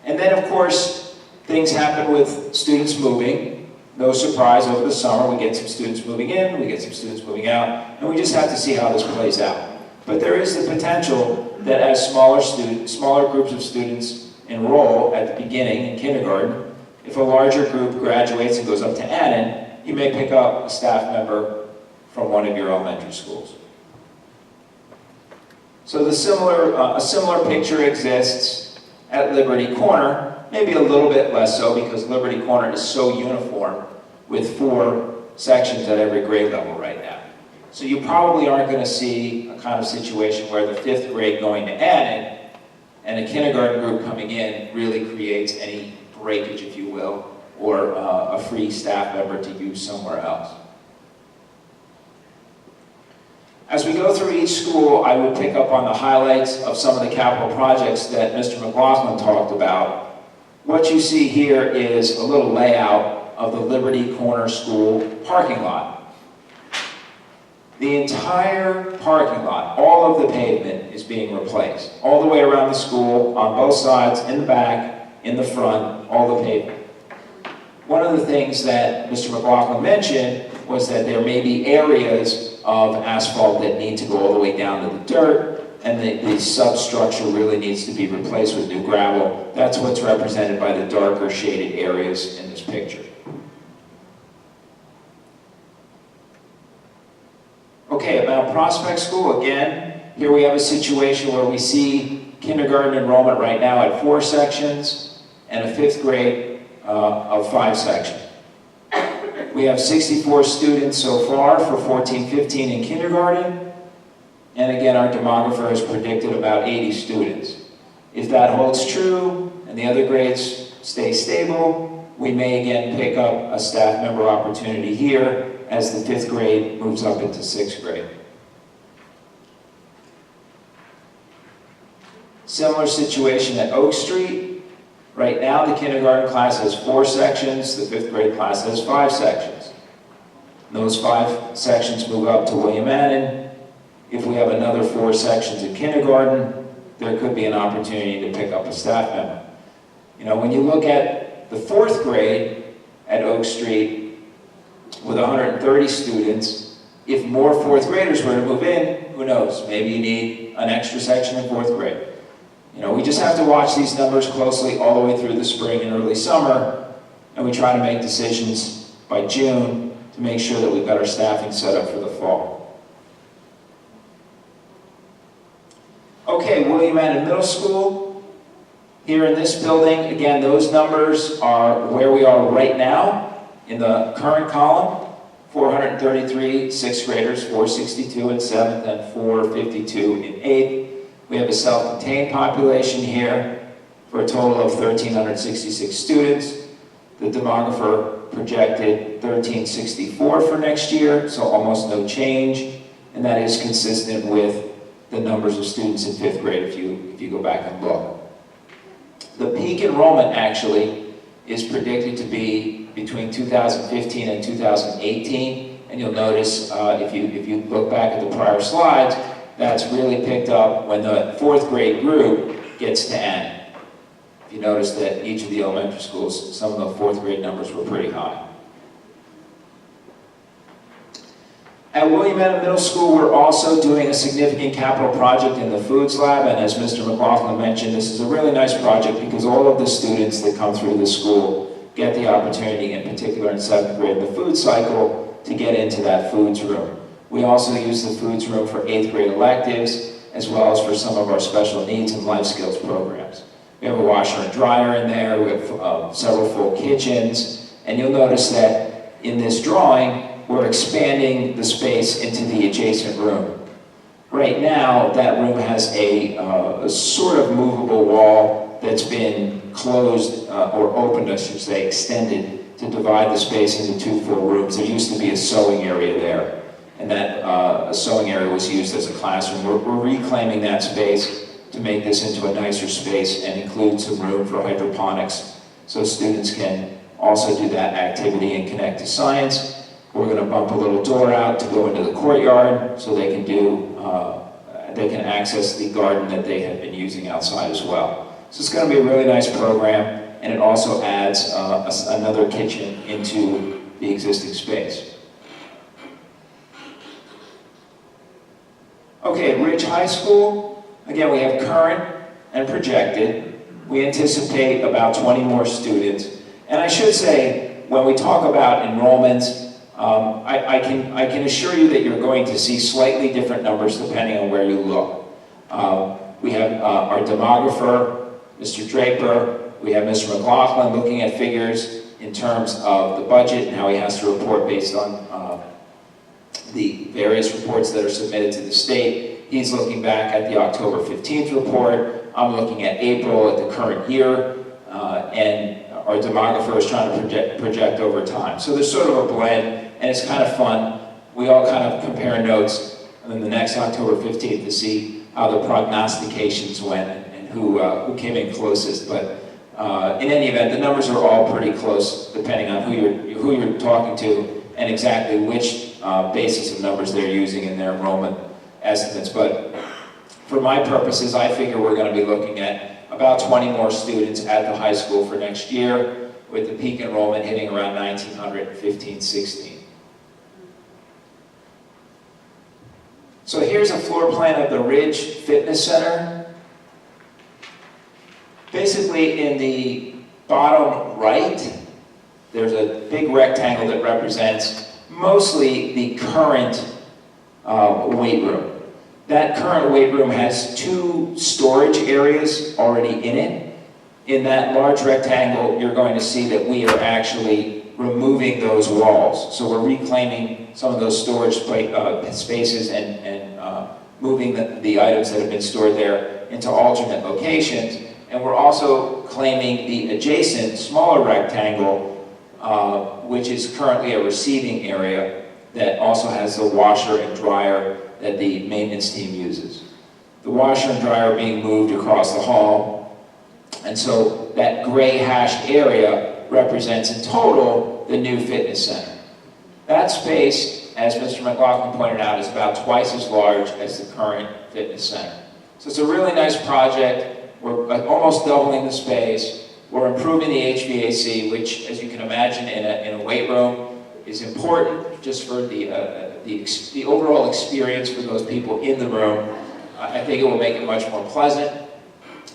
E: And then, of course, things happen with students moving. No surprise, over the summer, we get some students moving in, we get some students moving out, and we just have to see how this plays out. But there is the potential that as smaller groups of students enroll at the beginning in kindergarten, if a larger group graduates and goes up to Annan, you may pick up a staff member from one of your elementary schools. So a similar picture exists at Liberty Corner, maybe a little bit less so because Liberty Corner is so uniform with 4 sections at every grade level right now. So you probably aren't going to see a kind of situation where the 5th grade going to Annan and a kindergarten group coming in really creates any breakage, if you will, or a free staff member to use somewhere else. As we go through each school, I would pick up on the highlights of some of the capital projects that Mr. McLaughlin talked about. What you see here is a little layout of the Liberty Corner School parking lot. The entire parking lot, all of the pavement is being replaced. All the way around the school, on both sides, in the back, in the front, all the pavement. One of the things that Mr. McLaughlin mentioned was that there may be areas of asphalt that need to go all the way down to the dirt, and the substructure really needs to be replaced with new gravel. That's what's represented by the darker shaded areas in this picture. Okay, about Prospect School, again, here we have a situation where we see kindergarten enrollment right now at 4 sections and a 5th grade of 5 sections. We have 64 students so far for 14-15 in kindergarten. And again, our demographer has predicted about 80 students. If that holds true and the other grades stay stable, we may again pick up a staff member opportunity here as the 5th grade moves up into 6th grade. Similar situation at Oak Street. Right now, the kindergarten class has 4 sections, the 5th grade class has 5 sections. Those 5 sections move up to William Annan. If we have another 4 sections in kindergarten, there could be an opportunity to pick up a staff member. You know, when you look at the 4th grade at Oak Street with 130 students, if more 4th graders were to move in, who knows? Maybe you need an extra section in 4th grade. You know, we just have to watch these numbers closely all the way through the spring and early summer, and we try to make decisions by June to make sure that we've got our staffing set up for the fall. Okay, William Annan Middle School. Here in this building, again, those numbers are where we are right now in the current column. 433 6th graders, 462 in 7th, and 452 in 8th. We have a self-contained population here for a total of 1,366 students. The demographer projected 1,364 for next year, so almost no change, and that is consistent with the numbers of students in 5th grade if you go back and look. The peak enrollment actually is predicted to be between 2015 and 2018, and you'll notice if you look back at the prior slides, that's really picked up when the 4th grade group gets to Annan. If you notice that each of the elementary schools, some of the 4th grade numbers were pretty high. At William Annan Middle School, we're also doing a significant capital project in the Foods Lab, and as Mr. McLaughlin mentioned, this is a really nice project because all of the students that come through the school get the opportunity, in particular in 7th grade, the food cycle, to get into that foods room. We also use the foods room for 8th grade electives, as well as for some of our special needs and life skills programs. We have a washer and dryer in there. We have several full kitchens. And you'll notice that in this drawing, we're expanding the space into the adjacent room. Right now, that room has a sort of movable wall that's been closed, or opened, I should say, extended to divide the space into 2 full rooms. There used to be a sewing area there, and that sewing area was used as a classroom. We're reclaiming that space to make this into a nicer space and include some room for hydroponics so students can also do that activity and connect to science. We're going to bump a little door out to go into the courtyard so they can access the garden that they have been using outside as well. So it's going to be a really nice program, and it also adds another kitchen into the existing space. Okay, Ridge High School. Again, we have current and projected. We anticipate about 20 more students. And I should say, when we talk about enrollments, I can assure you that you're going to see slightly different numbers depending on where you look. We have our demographer, Mr. Draper. We have Mr. McLaughlin looking at figures in terms of the budget and how he has to report based on the various reports that are submitted to the state. He's looking back at the October 15th report. I'm looking at April at the current year. And our demographer is trying to project over time. So there's sort of a blend, and it's kind of fun. We all kind of compare notes and then the next October 15th to see how the prognostications went and who came in closest. But in any event, the numbers are all pretty close depending on who you're talking to and exactly which basis of numbers they're using in their enrollment estimates. But for my purposes, I figure we're going to be looking at about 20 more students at the high school for next year, with the peak enrollment hitting around 1,915, 16. So here's a floor plan of the Ridge Fitness Center. Basically, in the bottom right, there's a big rectangle that represents mostly the current weight room. That current weight room has 2 storage areas already in it. In that large rectangle, you're going to see that we are actually removing those walls. So we're reclaiming some of those storage spaces and moving the items that have been stored there into alternate locations. And we're also claiming the adjacent smaller rectangle, which is currently a receiving area that also has the washer and dryer that the maintenance team uses. The washer and dryer are being moved across the hall, and so that gray hashed area represents in total the new fitness center. That space, as Mr. McLaughlin pointed out, is about twice as large as the current fitness center. So it's a really nice project. We're almost doubling the space. We're improving the HVAC, which, as you can imagine, in a weight room is important just for the overall experience for those people in the room. I think it will make it much more pleasant.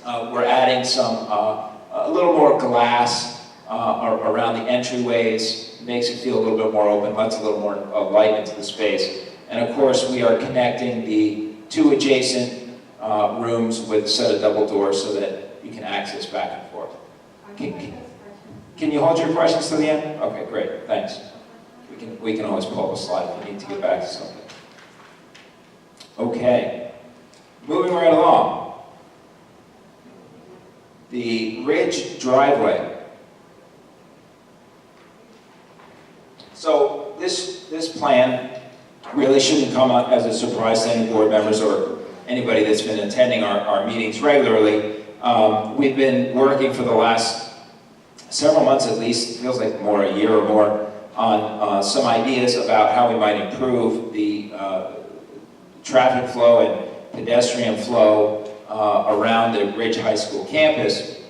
E: We're adding a little more glass around the entryways. Makes it feel a little bit more open, lets a little more light into the space. And of course, we are connecting the 2 adjacent rooms with a set of double doors so that you can access back and forth. Can you hold your questions to the end? Okay, great, thanks. We can always pull up a slide if we need to get back to something. Okay, moving right along. The Ridge driveway. So this plan really shouldn't come up as a surprise to any board members or anybody that's been attending our meetings regularly. We've been working for the last several months at least, feels like a year or more, on some ideas about how we might improve the traffic flow and pedestrian flow around the Ridge High School campus.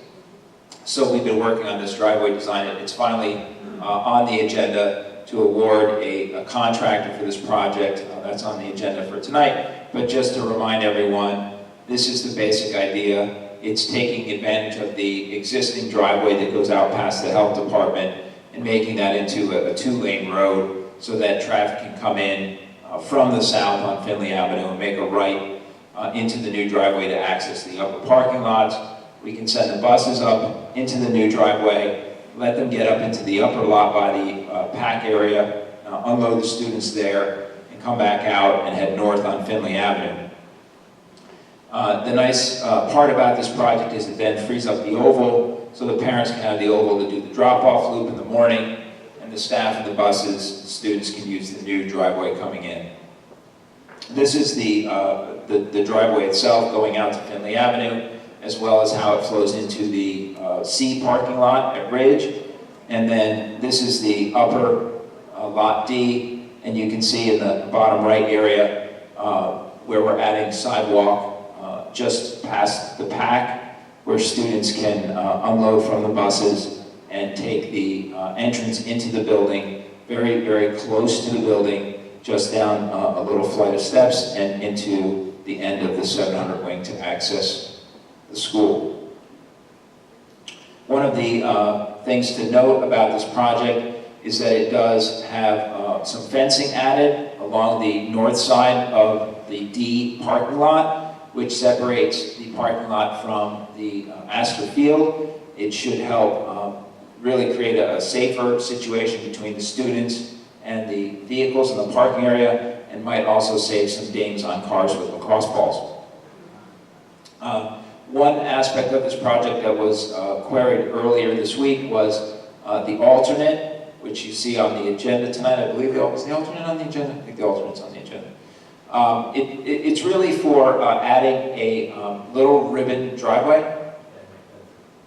E: So we've been working on this driveway design. It's finally on the agenda to award a contractor for this project. That's on the agenda for tonight. But just to remind everyone, this is the basic idea. It's taking advantage of the existing driveway that goes out past the health department and making that into a 2-lane road so that traffic can come in from the south on Finley Avenue and make a right into the new driveway to access the upper parking lots. We can send the buses up into the new driveway, let them get up into the upper lot by the pack area, unload the students there, and come back out and head north on Finley Avenue. The nice part about this project is it then frees up the oval, so the parents can have the oval to do the drop-off loop in the morning, and the staff and the buses, the students can use the new driveway coming in. This is the driveway itself going out to Finley Avenue, as well as how it flows into the C parking lot at Ridge. And then this is the upper lot D, and you can see in the bottom right area where we're adding sidewalk just past the pack, where students can unload from the buses and take the entrance into the building, very, very close to the building, just down a little flight of steps and into the end of the 700 wing to access the school. One of the things to note about this project is that it does have some fencing added along the north side of the D parking lot, which separates the parking lot from the Astor Field. It should help really create a safer situation between the students and the vehicles in the parking area, and might also save some dings on cars with lacrosse balls. One aspect of this project that was queried earlier this week was the alternate, which you see on the agenda tonight. I believe is the alternate on the agenda? I think the alternate's on the agenda. It's really for adding a little ribbon driveway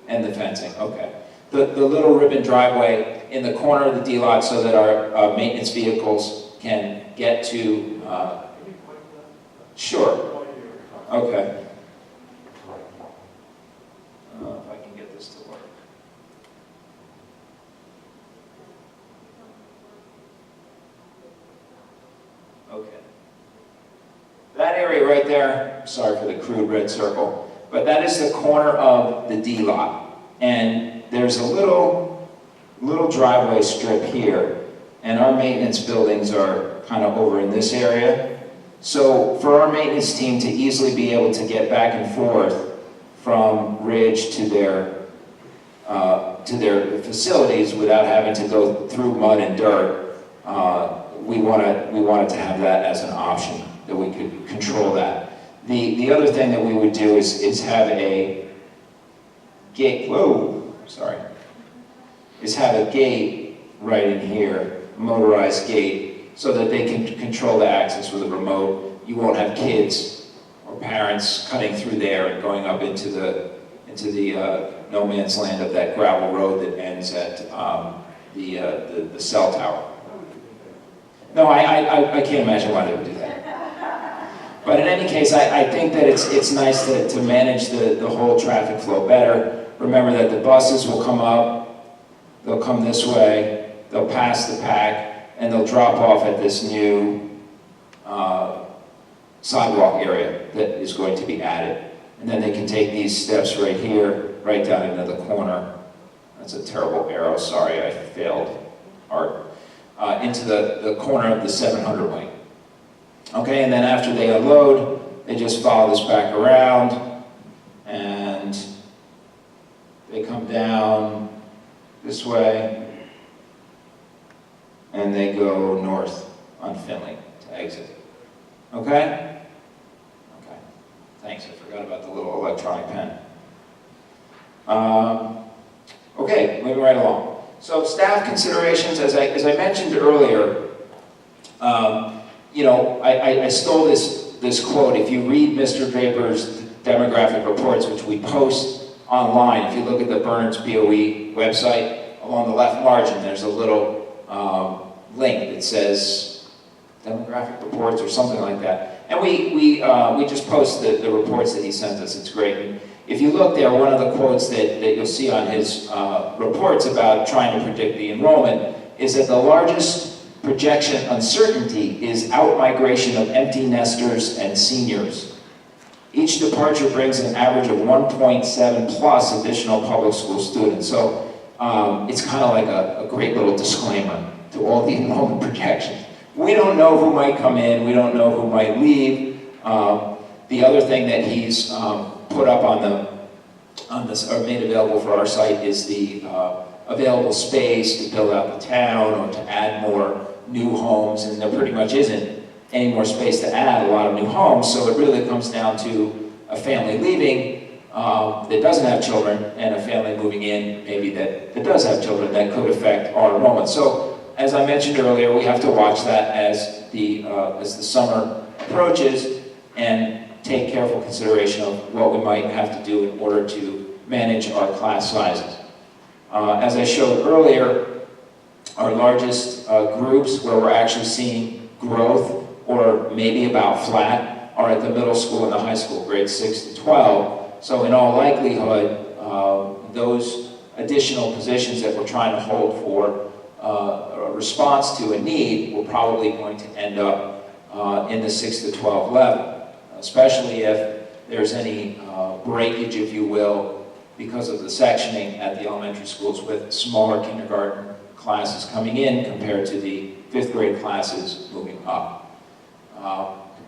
E: and the fencing. Okay. The little ribbon driveway in the corner of the D lot so that our maintenance vehicles can get to, sure, okay. I don't know if I can get this to work. Okay. That area right there, sorry for the crude red circle, but that is the corner of the D lot. And there's a little driveway strip here, and our maintenance buildings are kind of over in this area. So for our maintenance team to easily be able to get back and forth from Ridge to their facilities without having to go through mud and dirt, we wanted to have that as an option, that we could control that. The other thing that we would do is have a gate, is have a gate right in here, a motorized gate, so that they can control the access with a remote. You won't have kids or parents cutting through there and going up into the no man's land of that gravel road that ends at the cell tower. No, I can't imagine why they would do that. But in any case, I think that it's nice to manage the whole traffic flow better. Remember that the buses will come up, they'll come this way, they'll pass the pack, and they'll drop off at this new sidewalk area that is going to be added. And then they can take these steps right here, right down into the corner. That's a terrible arrow, sorry, I failed art. Into the corner of the 700 wing. Okay, and then after they unload, they just follow this back around, and they come down this way, and they go north on Finley to exit. Okay? Okay. Thanks, I forgot about the little electronic pen. Okay, moving right along. So staff considerations, as I mentioned earlier, I stole this quote. If you read Mr. Draper's demographic reports, which we post online, if you look at the Bernard's BOE website, along the left margin, there's a little link that says demographic reports or something like that. And we just post the reports that he sent us. It's great. And if you look there, one of the quotes that you'll see on his reports about trying to predict the enrollment is that the largest projection uncertainty is out-migration of empty nesters and seniors. Each departure brings an average of 1.7 plus additional public school students. So it's kind of like a great little disclaimer to all the enrollment projections. We don't know who might come in, we don't know who might leave. The other thing that he's put up on on this, or made available for our site, is the available space to build out the town or to add more new homes, and there pretty much isn't any more space to add a lot of new homes, so it really comes down to a family leaving that doesn't have children and a family moving in maybe that does have children. That could affect our enrollment. So as I mentioned earlier, we have to watch that as the summer approaches and take careful consideration of what we might have to do in order to manage our class sizes. As I showed earlier, our largest groups where we're actually seeing growth or maybe about flat are at the middle school and the high school, grades 6 to 12. So in all likelihood, those additional positions that we're trying to hold for a response to a need, we're probably going to end up in the 6 to 12 level, especially if there's any breakage, if you will, because of the sectioning at the elementary schools with smaller kindergarten classes coming in compared to the 5th grade classes moving up.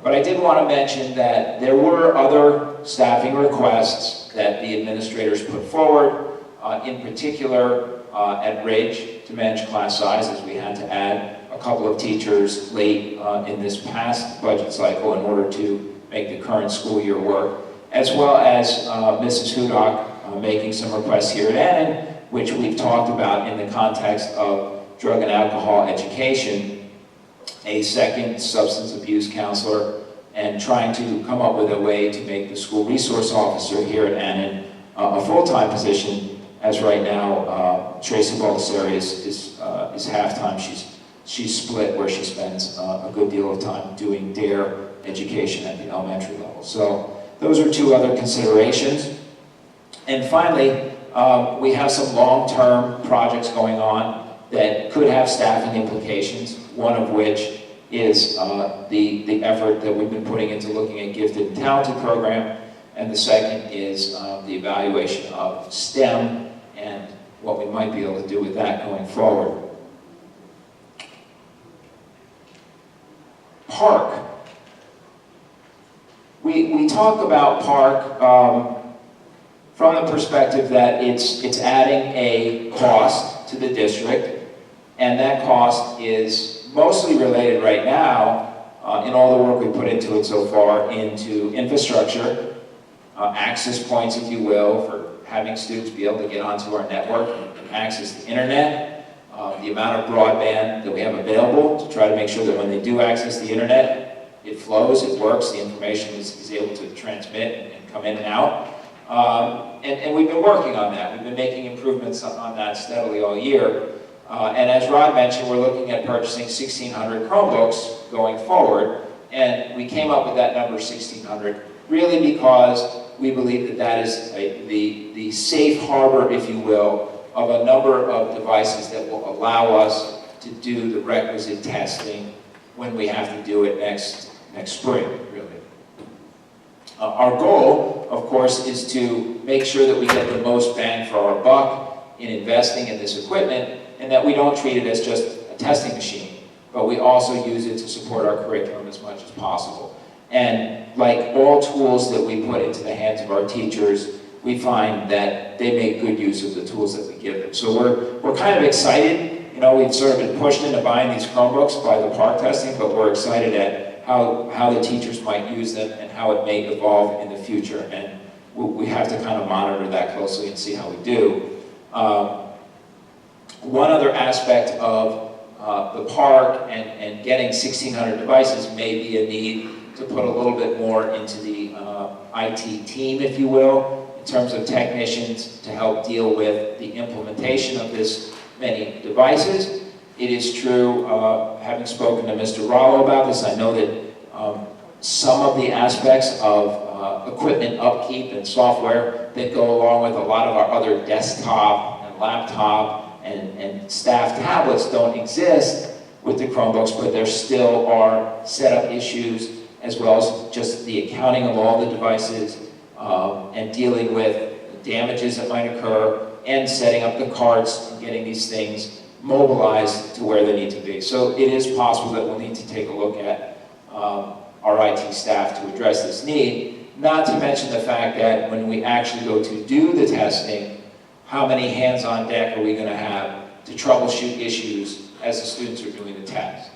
E: But I did want to mention that there were other staffing requests that the administrators put forward, in particular at Ridge to manage class sizes. We had to add a couple of teachers late in this past budget cycle in order to make the current school year work, as well as Mrs. Hudak making some requests here at Annan, which we've talked about in the context of drug and alcohol education, a second substance abuse counselor, and trying to come up with a way to make the school resource officer here at Annan a full-time position, as right now Tracy Baldessari is half-time. She's split where she spends a good deal of time doing DARE education at the elementary level. So those are two other considerations. And finally, we have some long-term projects going on that could have staffing implications, one of which is the effort that we've been putting into looking at gifted and talented program, and the second is the evaluation of STEM and what we might be able to do with that going forward. Park. We talk about Park from the perspective that it's adding a cost to the district, and that cost is mostly related right now, in all the work we put into it so far, into infrastructure, access points, if you will, for having students be able to get onto our network and access the internet, the amount of broadband that we have available to try to make sure that when they do access the internet, it flows, it works, the information is able to transmit and come in and out. And we've been working on that. We've been making improvements on that steadily all year. And as Rod mentioned, we're looking at purchasing 1,600 Chromebooks going forward. And we came up with that number, 1,600, really because we believe that that is the safe harbor, if you will, of a number of devices that will allow us to do the requisite testing when we have to do it next spring, really. Our goal, of course, is to make sure that we get the most bang for our buck in investing in this equipment, and that we don't treat it as just a testing machine, but we also use it to support our curriculum as much as possible. And like all tools that we put into the hands of our teachers, we find that they make good use of the tools that we give them. So we're kind of excited. You know, we've sort of been pushed into buying these Chromebooks by the Park testing, but we're excited at how the teachers might use them and how it may evolve in the future. And we have to kind of monitor that closely and see how we do. One other aspect of the Park and getting 1,600 devices may be a need to put a little bit more into the IT team, if you will, in terms of technicians to help deal with the implementation of this many devices. It is true, having spoken to Mr. Rollo about this, I know that some of the aspects of equipment upkeep and software that go along with a lot of our other desktop and laptop and staff tablets don't exist with the Chromebooks, but there still are setup issues as well as just the accounting of all the devices and dealing with damages that might occur and setting up the carts and getting these things mobilized to where they need to be. So it is possible that we'll need to take a look at our IT staff to address this need. not to mention the fact that when we actually go to do the testing, how many hands on deck are we going to have to troubleshoot issues as the students are doing the test.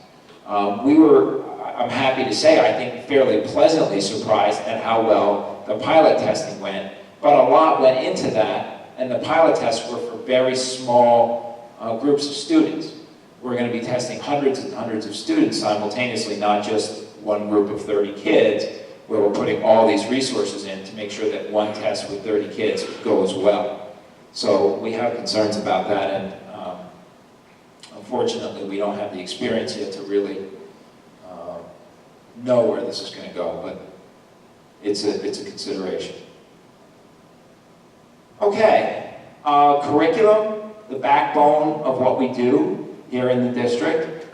E: I'm happy to say, I think fairly pleasantly surprised at how well the pilot testing went, but a lot went into that, and the pilot tests were for very small groups of students. We're going to be testing hundreds and hundreds of students simultaneously, not just one group of 30 kids, where we're putting all these resources in to make sure that one test with 30 kids goes well. So we have concerns about that, and unfortunately we don't have the experience yet to really know where this is going to go, but it's a consideration. Okay, curriculum, the backbone of what we do here in the district.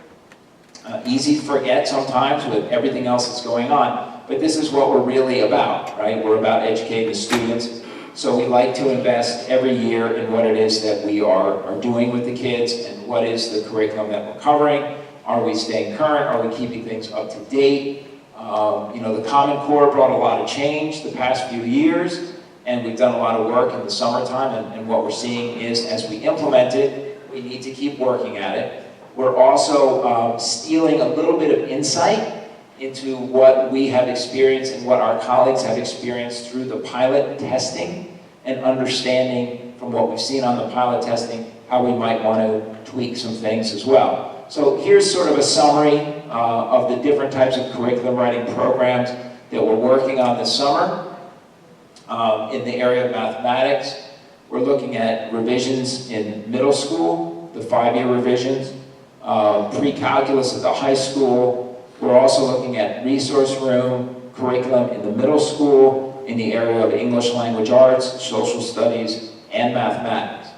E: Easy to forget sometimes with everything else that's going on, but this is what we're really about, right? We're about educating the students. So we like to invest every year in what it is that we are doing with the kids and what is the curriculum that we're covering. Are we staying current? Are we keeping things up to date? The Common Core brought a lot of change the past few years, and we've done a lot of work in the summertime, and what we're seeing is as we implement it, we need to keep working at it. We're also stealing a little bit of insight into what we have experienced and what our colleagues have experienced through the pilot testing, and understanding from what we've seen on the pilot testing how we might want to tweak some things as well. So here's sort of a summary of the different types of curriculum writing programs that we're working on this summer. In the area of mathematics, we're looking at revisions in middle school, the 5-year revisions, pre-calculus at the high school. We're also looking at resource room curriculum in the middle school in the area of English language arts, social studies, and mathematics.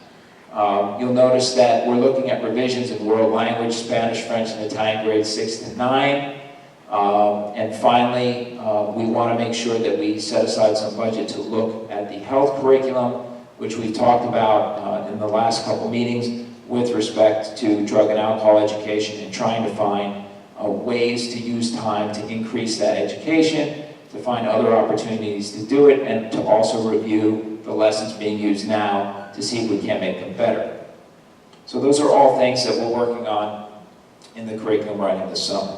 E: You'll notice that we're looking at revisions in world language, Spanish, French, and Italian grades 6 to 9. And finally, we want to make sure that we set aside some budget to look at the health curriculum, which we've talked about in the last couple meetings with respect to drug and alcohol education, and trying to find ways to use time to increase that education, to find other opportunities to do it, and to also review the lessons being used now to see if we can't make them better. So those are all things that we're working on in the curriculum writing this summer.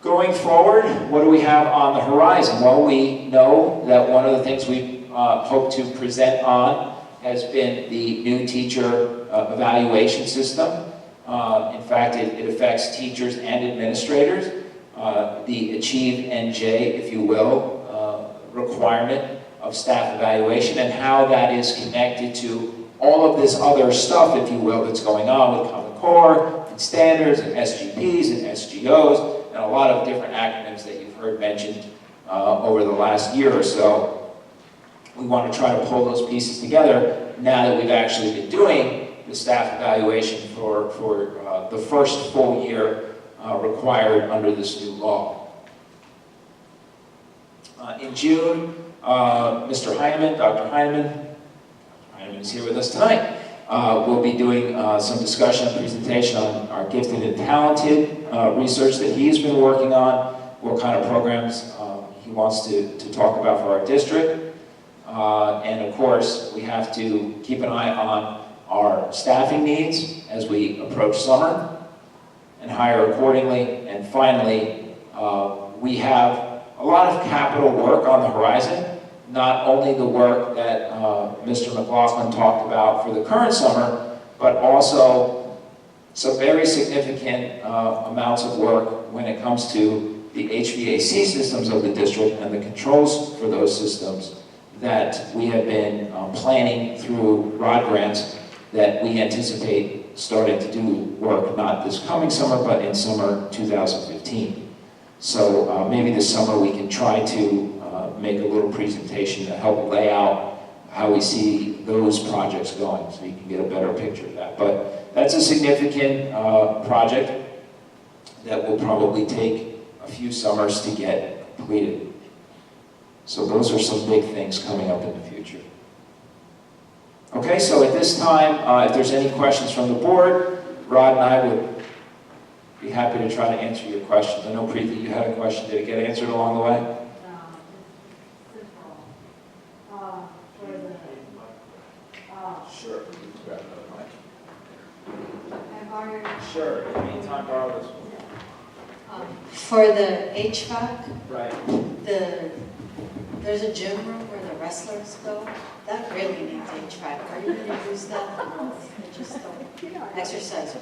E: Going forward, what do we have on the horizon? Well, we know that one of the things we hope to present on has been the new teacher evaluation system. In fact, it affects teachers and administrators. The Achieve NJ, if you will, requirement of staff evaluation, and how that is connected to all of this other stuff, if you will, that's going on with Common Core, and standards, and SGPs, and SGOs, and a lot of different acronyms that you've heard mentioned over the last year or so. We want to try to pull those pieces together now that we've actually been doing the staff evaluation for the first full year required under this new law. In June, Mr. Heineman, Dr. Heineman is here with us tonight. We'll be doing some discussion and presentation on our gifted and talented research that he's been working on, what kind of programs he wants to talk about for our district. And of course, we have to keep an eye on our staffing needs as we approach summer and hire accordingly. And finally, we have a lot of capital work on the horizon, not only the work that Mr. McLaughlin talked about for the current summer, but also some very significant amounts of work when it comes to the HVAC systems of the district and the controls for those systems that we have been planning through ROD grants that we anticipate starting to do work not this coming summer, but in summer 2015. So maybe this summer we can try to make a little presentation to help lay out how we see those projects going, so you can get a better picture of that. But that's a significant project that will probably take a few summers to get completed. So those are some big things coming up in the future. Okay, so at this time, if there's any questions from the board, Rod and I would be happy to try to answer your questions. I know, Preeti, you had a question. Did it get answered along the way?
G: For the,
E: Sure. Grab another mic.
G: I borrowed,
E: Sure. In the meantime, borrow this one.
H: For the HVAC,
E: Right.
H: there's a gym room where the wrestlers go. That really needs HVAC. Are you going to use that? They just don't exercise.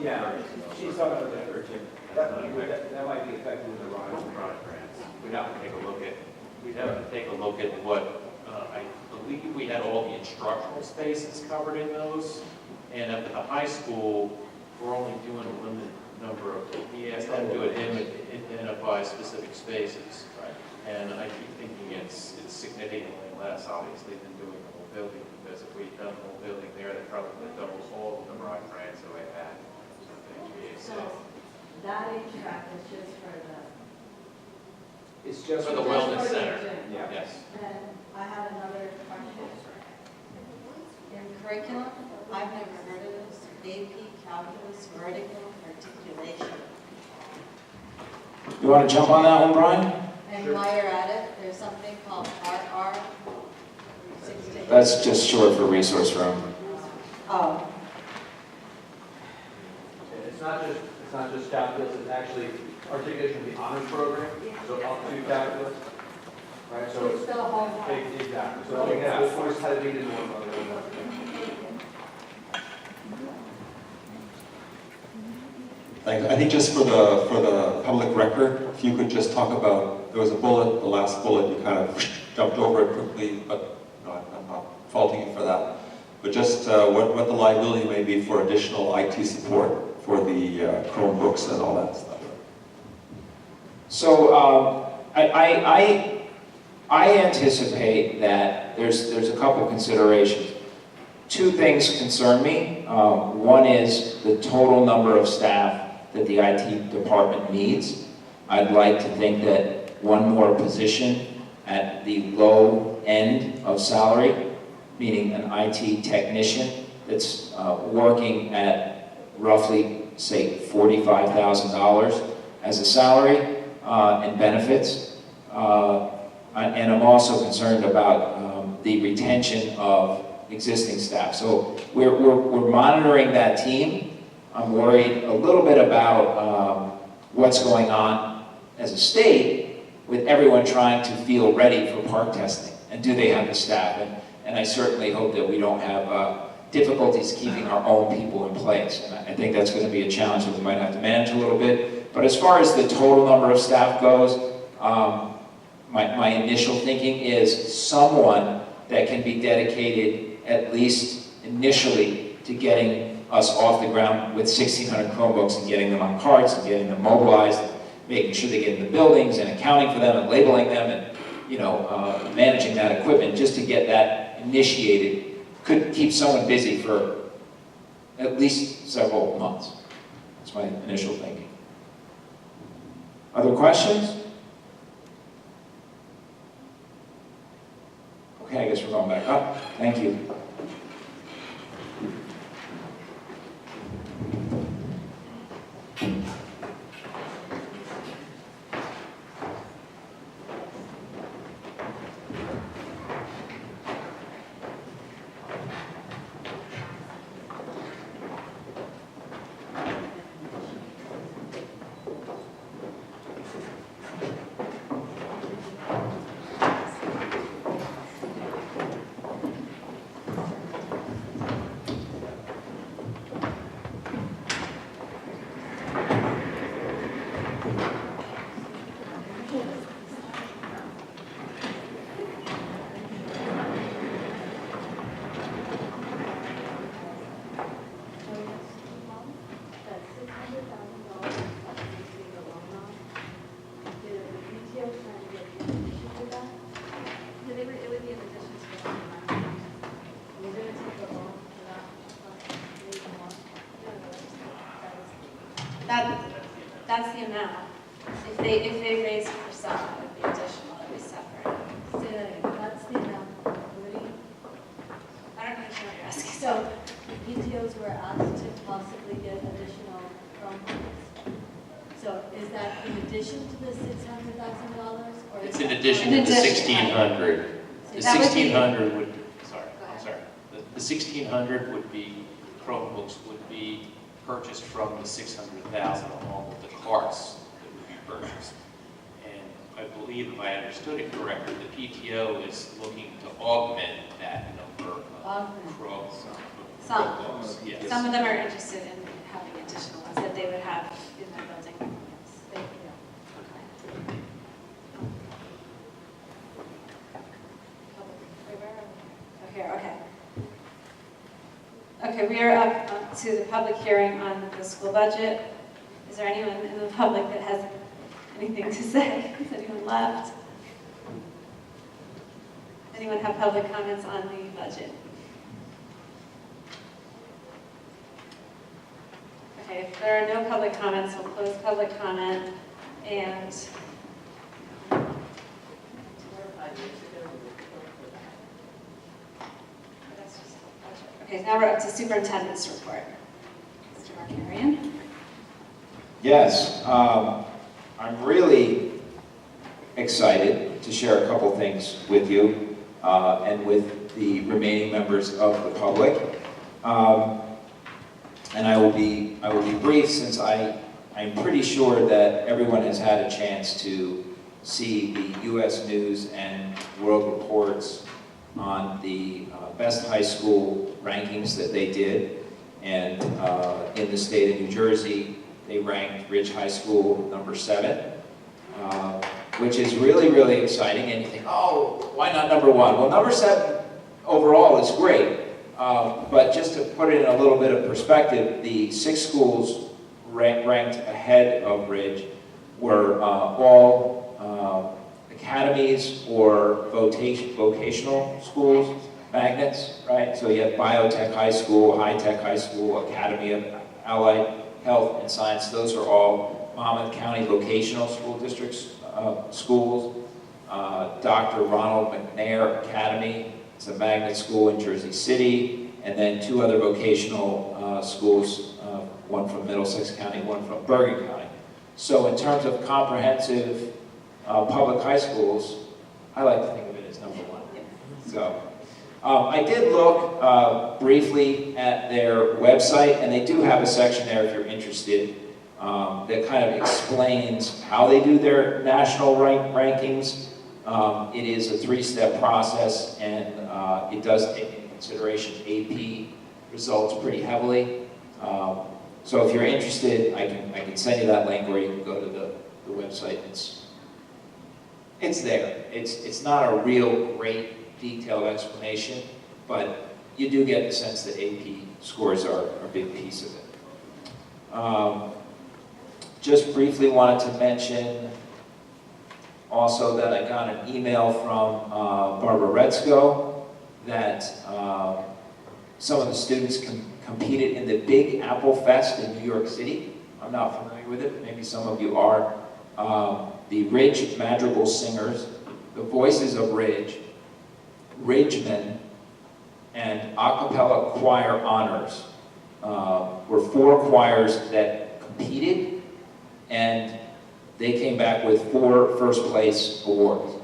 E: Yeah, she's talking about that for gym. That might be affected in the rise.
D: grants. We'd have to take a look at what, I believe we had all the instructional spaces covered in those. And at the high school, we're only doing a limited number of, we asked them to identify specific spaces.
E: Right.
D: And I keep thinking it's significantly less, obviously, than doing the whole building, because if we'd done the whole building there, that probably doubles all of the rock grants that we had.
G: so that HVAC is just for the,
E: It's just
D: For the
G: just
D: wellness
G: for the
D: center.
G: gym.
E: Yeah.
D: Yes.
G: And I have another question.
H: In curriculum, I've never heard of this. AP, calculus, vertical, articulation.
E: You want to jump on that one, Brian?
H: And while you're at it, there's something called RR. 16.
E: That's just short for resource room.
H: Oh,
I: It's not just calculus, it's actually articulation of the honors program, so up to calculus. Right, so
G: It's the whole one.
I: exactly, so again, this one is how to be in one.
J: Thanks. I think just for the public record, if you could just talk about, there was a bullet, the last bullet, you kind of jumped over it quickly, but no, I'm not faulting you for that. But just what the liability may be for additional IT support for the Chromebooks and all that stuff.
E: So I anticipate that there's a couple considerations. Two things concern me. One is the total number of staff that the IT department needs. I'd like to think that one more position at the low end of salary, meaning an IT technician that's working at roughly, say, $45,000 as a salary and benefits. And I'm also concerned about the retention of existing staff. So we're monitoring that team. I'm worried a little bit about what's going on as a state with everyone trying to feel ready for park testing. And do they have the staff? And I certainly hope that we don't have difficulties keeping our own people in place. And I think that's going to be a challenge that we might have to manage a little bit. But as far as the total number of staff goes, my initial thinking is someone that can be dedicated, at least initially, to getting us off the ground with 1,600 Chromebooks and getting them on carts and getting them mobilized, and making sure they get in the buildings and accounting for them and labeling them and managing that equipment just to get that initiated could keep someone busy for at least several months. That's my initial thinking. Other questions? Okay, I guess we're going back up. Thank you.
C: That's the amount. If they raise for some, it would be additional, it would be separate.
G: Say that again, that's the amount, including,
C: I don't understand what you're asking.
G: so the PTOs were asked to possibly get additional Chromebooks. So is that in addition to the $600,000 or? is
D: It's in
G: that-
D: addition
C: In
D: to the
C: addition.
D: 1,600. The
C: That would be-
D: 1,600 would, sorry,
C: Go
D: I'm
C: ahead.
D: sorry. The 1,600 would be, Chromebooks would be purchased from the 600,000 along with the carts that would be purchased. And I believe, if I understood it correctly, the PTO is looking to augment that number of
G: Augment.
C: Some.
D: Chromebooks. Yes.
C: Some of them are interested in having additional ones that they would have in their building. Yes, they- okay. Wait, where are we? Oh, here, okay. Okay, we are up to the public hearing on the school budget. Is there anyone in the public that has anything to say? Is anyone left? Anyone have public comments on the budget? Okay, if there are no public comments, we'll close public comment and that's just the budget. Okay, now we're up to superintendent's report. Mr. Markarian?
E: Yes, I'm really excited to share a couple things with you and with the remaining members of the public. And I will be brief, since I'm pretty sure that everyone has had a chance to see the U.S. News and World Reports on the best high school rankings that they did. And in the state of New Jersey, they ranked Ridge High School number 7, which is really, really exciting. And you think, oh, why not number 1? Well, number 7 overall is great. But just to put it in a little bit of perspective, the 6 schools ranked ahead of Ridge were all academies or vocational schools, magnets, right? So you have Biotech High School, High Tech High School, Academy of Allied Health and Science. Those are all Monmouth County Vocational School Districts schools. Dr. Ronald McNair Academy, it's a magnet school in Jersey City, and then 2 other vocational schools, one from Middlesex County, one from Bergen County. So in terms of comprehensive public high schools, I like to think of it as number 1. So I did look briefly at their website, and they do have a section there if you're interested that kind of explains how they do their national rankings. It is a 3-step process, and it does take into consideration AP results pretty heavily. So if you're interested, I can send you that link, or you can go to the website. It's there. It's not a real great detailed explanation, but you do get the sense that AP scores are a big piece of it. Just briefly wanted to mention also that I got an email from Barbara Retzko that some of the students competed in the Big Apple Fest in New York City. I'm not familiar with it, maybe some of you are. The Ridge Madrigal Singers, the Voices of Ridge, Ridgemen, and a cappella choir honors were 4 choirs that competed, and they came back with 4 first-place awards,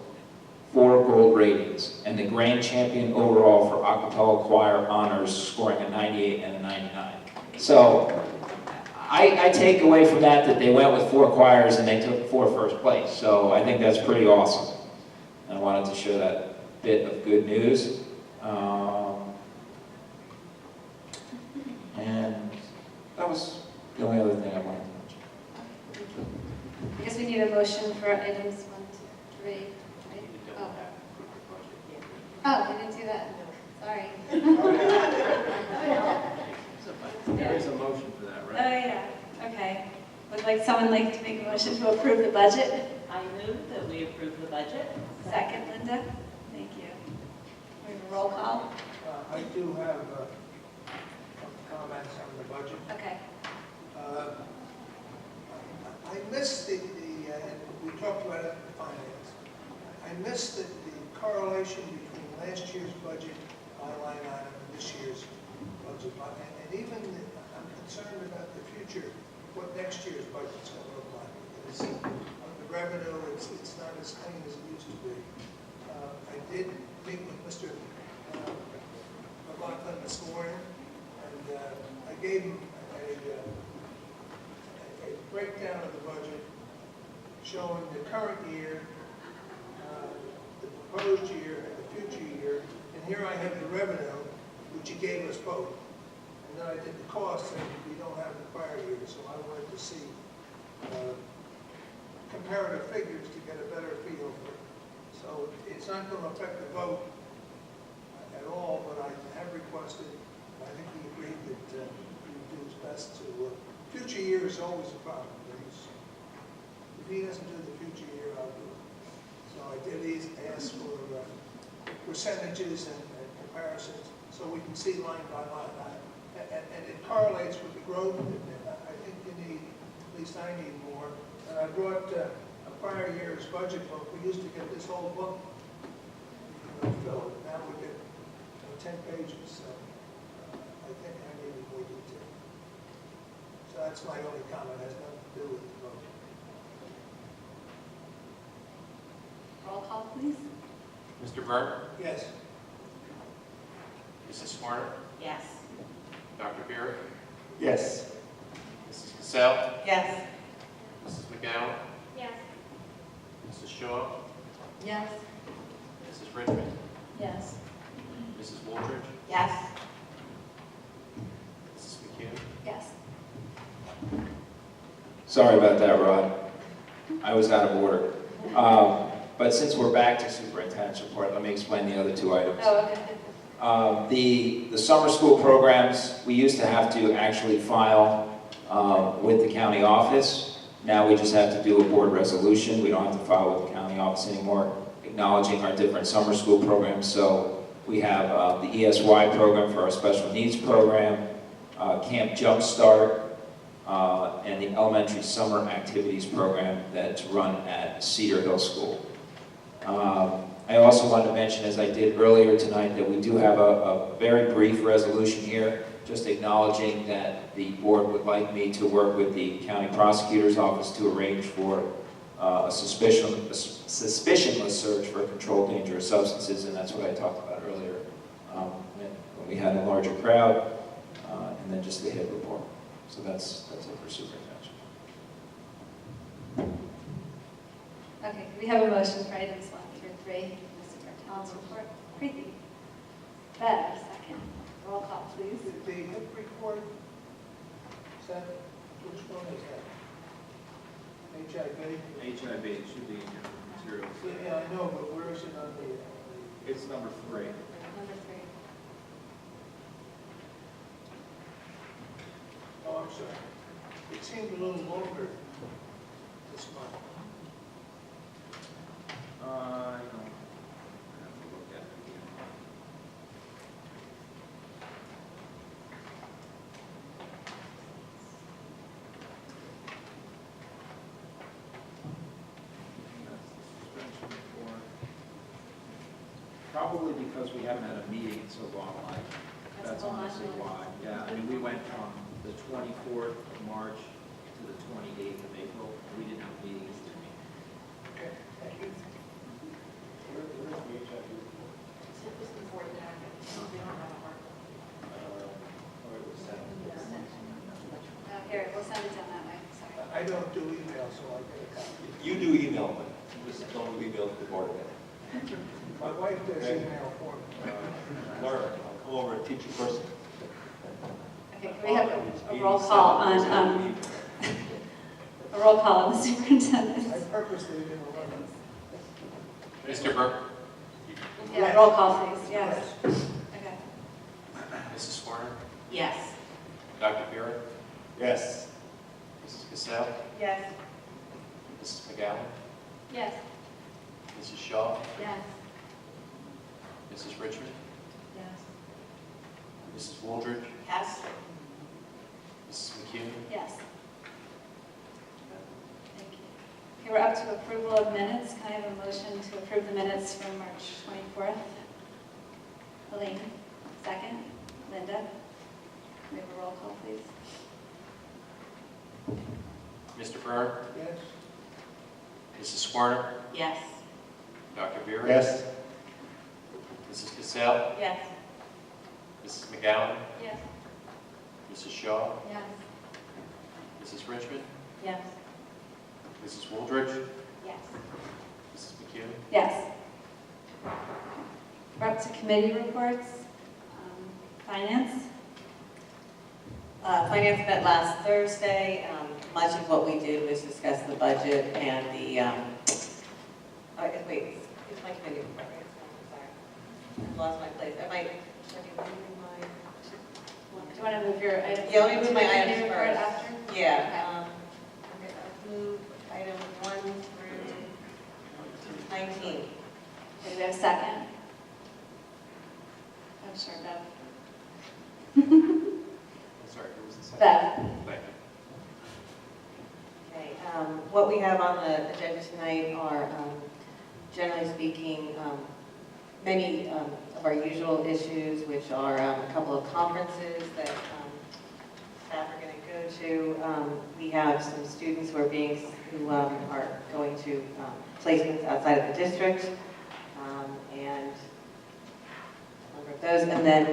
E: 4 gold ratings, and the grand champion overall for a cappella choir honors scoring a 98 and a 99. So I take away from that they went with 4 choirs and they took 4 first place. So I think that's pretty awesome. And I wanted to share that bit of good news. And that was the only other thing I wanted to mention.
C: I guess we need a motion for items 1 to 3. Right? Oh, we didn't do that. Sorry.
I: There is a motion for that,
C: Oh,
I: right?
C: yeah. Okay. Would someone like to make a motion to approve the budget?
G: I move that we approve the budget.
C: Second, Linda? Thank you. We have a roll call?
K: I do have comments on the budget.
C: Okay.
K: I missed and we talked about it in finance. I missed the correlation between last year's budget line item and this year's budget line. And even I'm concerned about the future what next year's budget's going to look like. Because on the revenue, it's not as clean as it used to be. I did meet with Mr. McLaughlin this morning, and I gave him a breakdown of the budget showing the current year, the proposed year, and the future year. And here I have the revenue, which he gave us both. And then I did the costs, and we don't have the prior year, so I wanted to see comparative figures to get a better feel for it. So it's not going to affect the vote at all, but I have requested, and I think he agreed that he would do his best to, future year is always a problem. If he doesn't do the future year, I'll do it. So I did ask for percentages and comparisons, so we can see line by line. And it correlates with the growth, and I think you need, at least I need more. And I brought a prior year's budget book. We used to get this whole book, fill it. Now we get 10 pages, so I think I needed more detail. So that's my only comment. It has nothing to do with the vote.
C: Roll call, please.
D: Mr. Burke?
K: Yes.
D: Mrs. Smarter?
H: Yes.
D: Dr. Beer?
J: Yes.
D: Mrs. Cassell?
H: Yes.
D: Mrs. McGowan?
C: Yes.
D: Mrs. Shaw?
H: Yes.
D: Mrs. Richmond?
C: Yes.
D: Mrs. Woolridge?
H: Yes.
D: Mrs. McHugh?
C: Yes.
E: Sorry about that, Rod. I was out of order. But since we're back to superintendent's report, let me explain the other two items.
C: Oh, okay.
E: The summer school programs, we used to have to actually file with the county office. Now we just have to do a board resolution. We don't have to file with the county office anymore, acknowledging our different summer school programs. So we have the ESY program for our special needs program, Camp Jumpstart, and the elementary summer activities program that's run at Cedar Hill School. I also wanted to mention, as I did earlier tonight, that we do have a very brief resolution here, just acknowledging that the board would like me to work with the county prosecutor's office to arrange for a suspicionless search for controlled dangerous substances, and that's what I talked about earlier when we had a larger crowd, and then just the hit report. So that's it for superintendent.
C: Okay, we have a motion for items 1 through 3. The superintendent's report. Preeti. Better, second. Roll call, please.
K: The hip report, is that, which one is that? HIV?
L: HIV, it should be in your materials.
K: Yeah, I know, but where is it on the?
L: It's number 3.
C: Number 3.
K: Oh, I'm sorry. It seemed a little longer this month.
L: I don't have to look at it again. That's the suspension report. Probably because we haven't had a meeting in so long, like, that's honestly why. Yeah, I mean, we went from the 24th of March to the 28th of April. We didn't have meetings to meet.
K: Okay, thank you.
C: Here, we'll send it down that way. Sorry.
K: I don't do email, so I get a copy.
J: You do email, but just don't email to the board again.
K: My wife does email for me.
J: Laura, I'll come over and teach you first.
C: Okay, can we have a roll call on, a roll call on the superintendent?
K: I purposely didn't run it.
D: Mr. Burke?
C: Yeah, roll call, please. Yes. Okay.
D: Mrs. Smarter?
H: Yes.
D: Dr. Beer?
J: Yes.
D: Mrs. Cassell?
H: Yes.
D: Mrs. McGowan?
C: Yes.
D: Mrs. Shaw?
C: Yes.
D: Mrs. Richmond?
H: Yes.
D: Mrs. Woolridge?
H: Yes.
D: Mrs. McHugh?
C: Yes. Thank you. Okay, we're up to approval of minutes. Can I have a motion to approve the minutes from March 24th? Elaine, second. Linda? Can we have a roll call, please?
D: Mr. Byrne,
K: Yes?
D: Mrs. Swerner,
H: Yes.
D: Dr. Vera.
J: Yes.
D: Mrs. Cassell,
H: Yes.
D: Mrs. McGowan,
C: Yes.
D: Mrs. Shaw,
C: Yes.
D: Mrs. Richmond,
H: Yes.
D: Mrs. Wooldridge,
H: Yes.
D: Mrs. McHugh.
C: Yes. We're up to committee reports. Finance.
M: Finance met last Thursday. Much of what we did was discuss the budget and the, wait, it's my committee report, right? I'm sorry. I've lost my place. Should I be moving my?
C: Do you want to move your items?
M: Yeah, let me move
C: to
M: my
C: the committee
M: items
C: report
M: first.
C: after?
M: Yeah. I'm going to move items 1 through 19.
C: Okay, do we have a second? Oh, sure, Bev.
D: I'm sorry, who was the second?
C: Bev.
D: Thank you.
M: Okay, what we have on the agenda tonight are, generally speaking, many of our usual issues, which are a couple of conferences that staff are going to go to. We have some students who are going to placements outside of the district, and a number of those. And then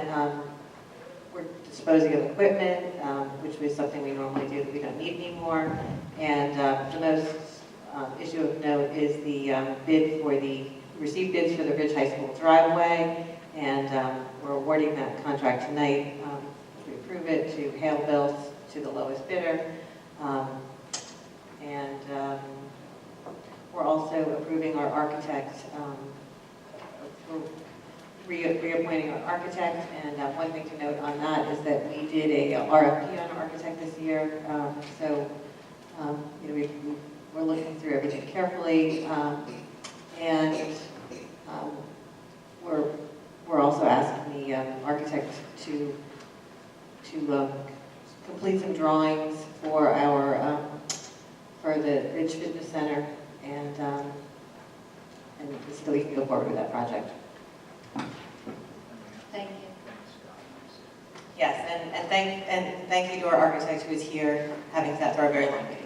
M: we're disposing of equipment, which was something we normally do that we don't need anymore. And the most issue of note is the received bids for the Ridge High School driveway, and we're awarding that contract tonight. If we approve it, to Hale Built, to the lowest bidder. We're also approving our architect, reappointing our architect, and one thing to note on that is that we did a RFP on our architect this year, so we're looking through everything carefully, and we're also asking the architect to complete some drawings for our for the Ridge Fitness Center, and so we can go forward with that project.
C: Thank you.
M: Yes, and thank you to our architect who is here, having sat through our very long meeting.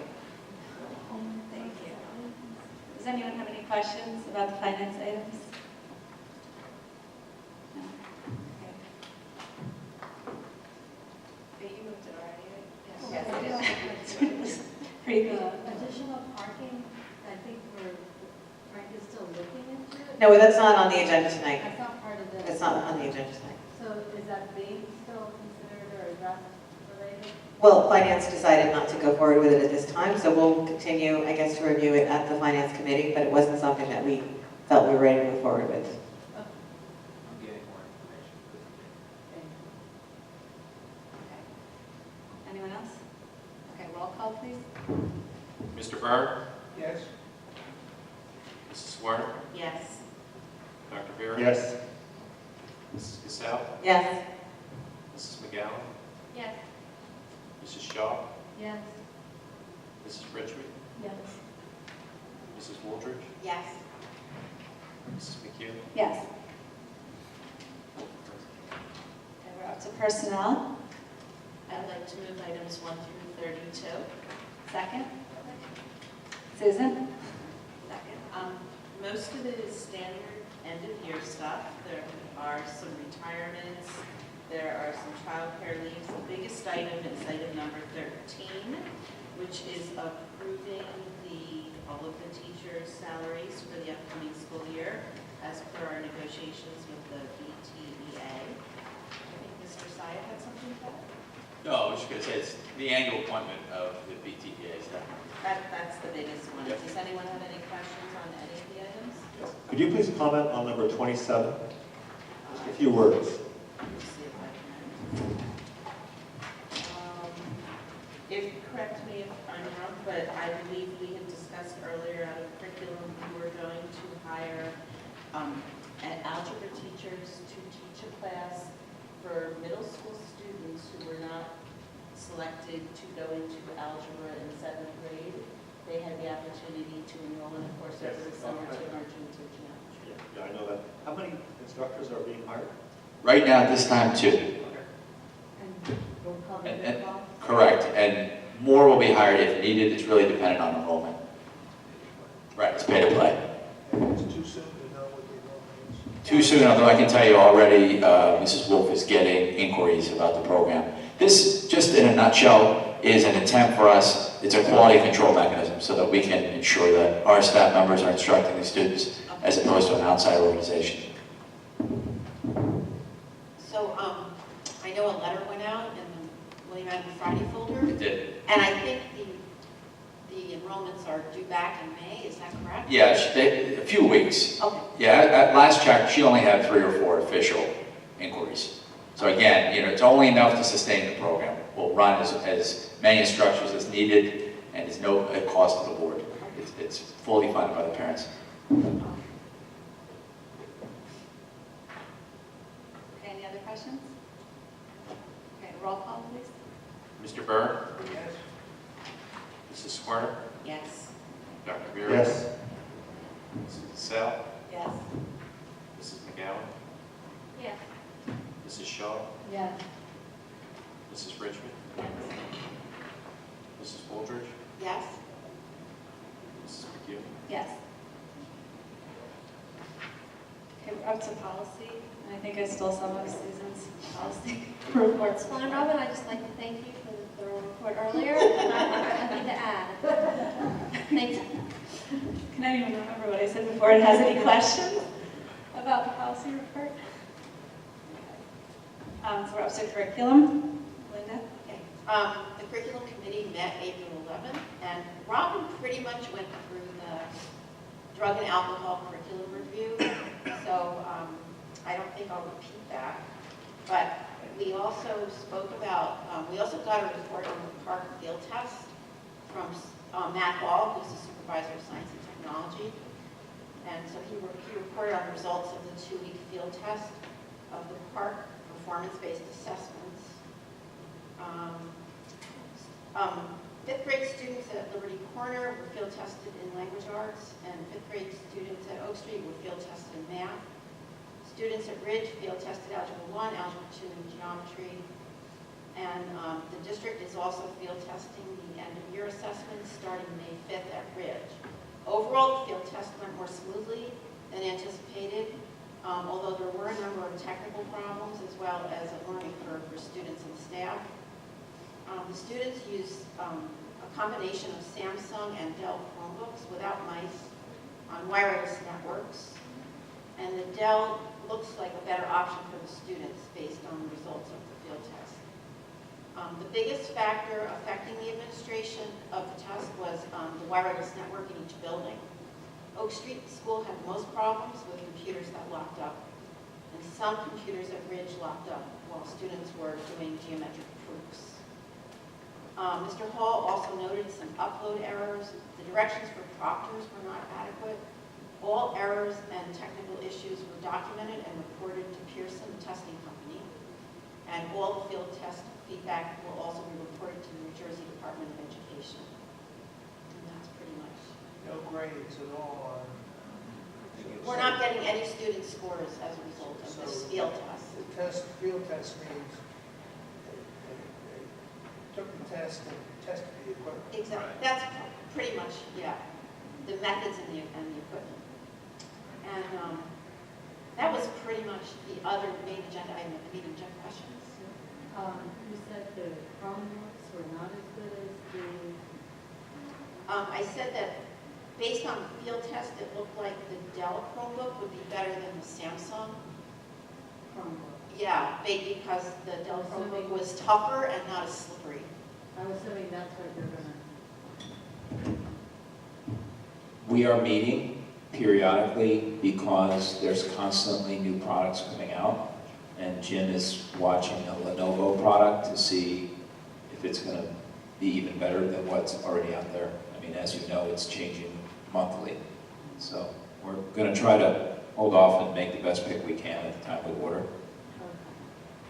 C: Thank you. Does anyone have any questions about the finance items? No? Okay. But you moved it already, right?
M: Yes, I did.
C: Pretty good.
G: Additional parking, I think Frank is still looking into it.
M: No, that's not on the agenda tonight.
G: That's not part of the.
M: It's not on the agenda tonight.
G: So is that being still considered or addressed related?
M: Well, finance decided not to go forward with it at this time, so we'll continue, I guess, to review it at the finance committee, but it wasn't something that we felt we were ready to move forward with.
L: I'm getting more information.
C: Anyone else? Okay, roll call, please.
D: Mr. Byrne,
K: Yes?
D: Mrs. Swerner,
H: Yes.
D: Dr. Vera.
J: Yes.
D: Mrs. Cassell,
M: Yes.
D: Mrs. McGowan,
C: Yes.
D: Mrs. Shaw,
G: Yes.
D: Mrs. Richmond,
G: Yes.
D: Mrs. Wooldridge,
H: Yes.
D: Mrs. McHugh.
C: Yes. Okay, we're up to personnel.
H: I'd like to move items 1 through 32.
C: Second. Susan?
H: Second. Most of it is standard end-of-year stuff. There are some retirements, there are some childcare leaves. The biggest item is item number 13, which is approving all of the teachers' salaries for the upcoming school year as per our negotiations with the BTEA. I think Mr. Syed had something to add.
N: No, I was just going to say, it's the annual appointment of the BTEA staff.
H: That's the biggest one.
N: Yep.
H: Does anyone have any questions on any of the items?
J: Could you please comment on number 27? Just a few words.
H: Let's see if I can. If, correct me if I'm wrong, but I believe we had discussed earlier out of curriculum, we were going to hire algebra teachers to teach a class for middle school students who were not selected to go into algebra in 7th grade. They had the opportunity to enroll in a course over the summer to merge into geometry.
J: Yeah, I know that. How many instructors are being hired?
N: Right now, at this time, 2.
G: And we'll cover
N: And-
G: the
N: and-
G: cost.
N: Correct, and More will be hired if needed. It's really dependent on enrollment. Right, it's pay to play.
K: And it's too soon to know what the enrollment is.
N: Too soon, although I can tell you already, Mrs. Wolf is getting inquiries about the program. This, just in a nutshell, is an attempt for us, it's a quality control mechanism so that we can ensure that our staff members are instructing the students as opposed to an outside organization.
O: So, I know a letter went out in the William Adams Friday folder,
N: It did.
O: and I think the enrollments are due back in May, is that correct?
N: Yeah, a few weeks.
O: Okay.
N: Yeah, at last check, she only had 3 or 4 official inquiries. So again, it's only enough to sustain the program. We'll run as many instructors as needed, and it's no cost to the board. It's fully funded by the parents.
C: Okay, any other questions? Okay, roll call, please.
D: Mr. Byrne?
K: Yes.
D: Mrs. Swerter?
O: Yes.
D: Dr. Vera?
J: Yes.
D: Mrs. Sal?
O: Yes.
D: Mrs. McGowan?
C: Yes.
D: Mrs. Shaw?
C: Yes.
D: Mrs. Richmond? Mrs. Holdridge?
O: Yes.
D: Mrs. McHugh?
C: Yes. Okay, we're up to policy, and I think I stole some of Susan's policy reports.
P: Well, and Robin, I'd just like to thank you for the thorough report earlier, and I have nothing to add. Thanks.
C: Can I even remember what I said before? It has any questions about the policy report? So we're up to curriculum. Linda?
O: Okay. The curriculum committee met April 11th, and Robin pretty much went through the drug and alcohol curriculum review, so I don't think I'll repeat that. But we also spoke about, we also got a report on the park field test from Matt Hall, who's the supervisor of science and technology. And so he reported on the results of the 2-week field test of the park performance-based assessments. 5th grade students at Liberty Corner were field tested in language arts, and 5th grade students at Oak Street were field tested in math. Students at Ridge field tested Algebra 1, Algebra 2, and Geometry. And the district is also field testing the end-of-year assessments starting May 5th at Ridge. Overall, the field test went more smoothly than anticipated, although there were a number of technical problems as well as a learning curve for students and staff. The students used a combination of Samsung and Dell Chromebooks without mice on wireless networks. And the Dell looks like a better option for the students based on the results of the field test. The biggest factor affecting the administration of the test was the wireless network in each building. Oak Street School had the most problems with computers that locked up, and some computers at Ridge locked up while students were doing geometric proofs. Mr. Hall also noted some upload errors. The directions for proctors were not adequate. All errors and technical issues were documented and reported to Pearson, the testing company. And all the field test feedback will also be reported to the New Jersey Department of Education. And that's pretty much.
K: No grades at all on.
O: We're not getting any student scores as a result of this field test.
K: The field test means they took the test and tested the equipment.
O: Exactly. That's pretty much, yeah, the methods and the equipment. And that was pretty much the other main agenda item of the meeting. Jeff, questions?
G: You said the Chromebooks were not as good as the...
O: I said that based on the field test, it looked like the Dell Chromebook would be better than the Samsung.
G: Chromebook.
O: Yeah, because the Dell Chromebook was tougher and not as slippery.
G: I'm assuming that's what they're gonna...
E: We are meeting periodically because there's constantly new products coming out, and Jim is watching a Lenovo product to see if it's going to be even better than what's already out there. I mean, as you know, it's changing monthly. So we're going to try to hold off and make the best pick we can at the time we order.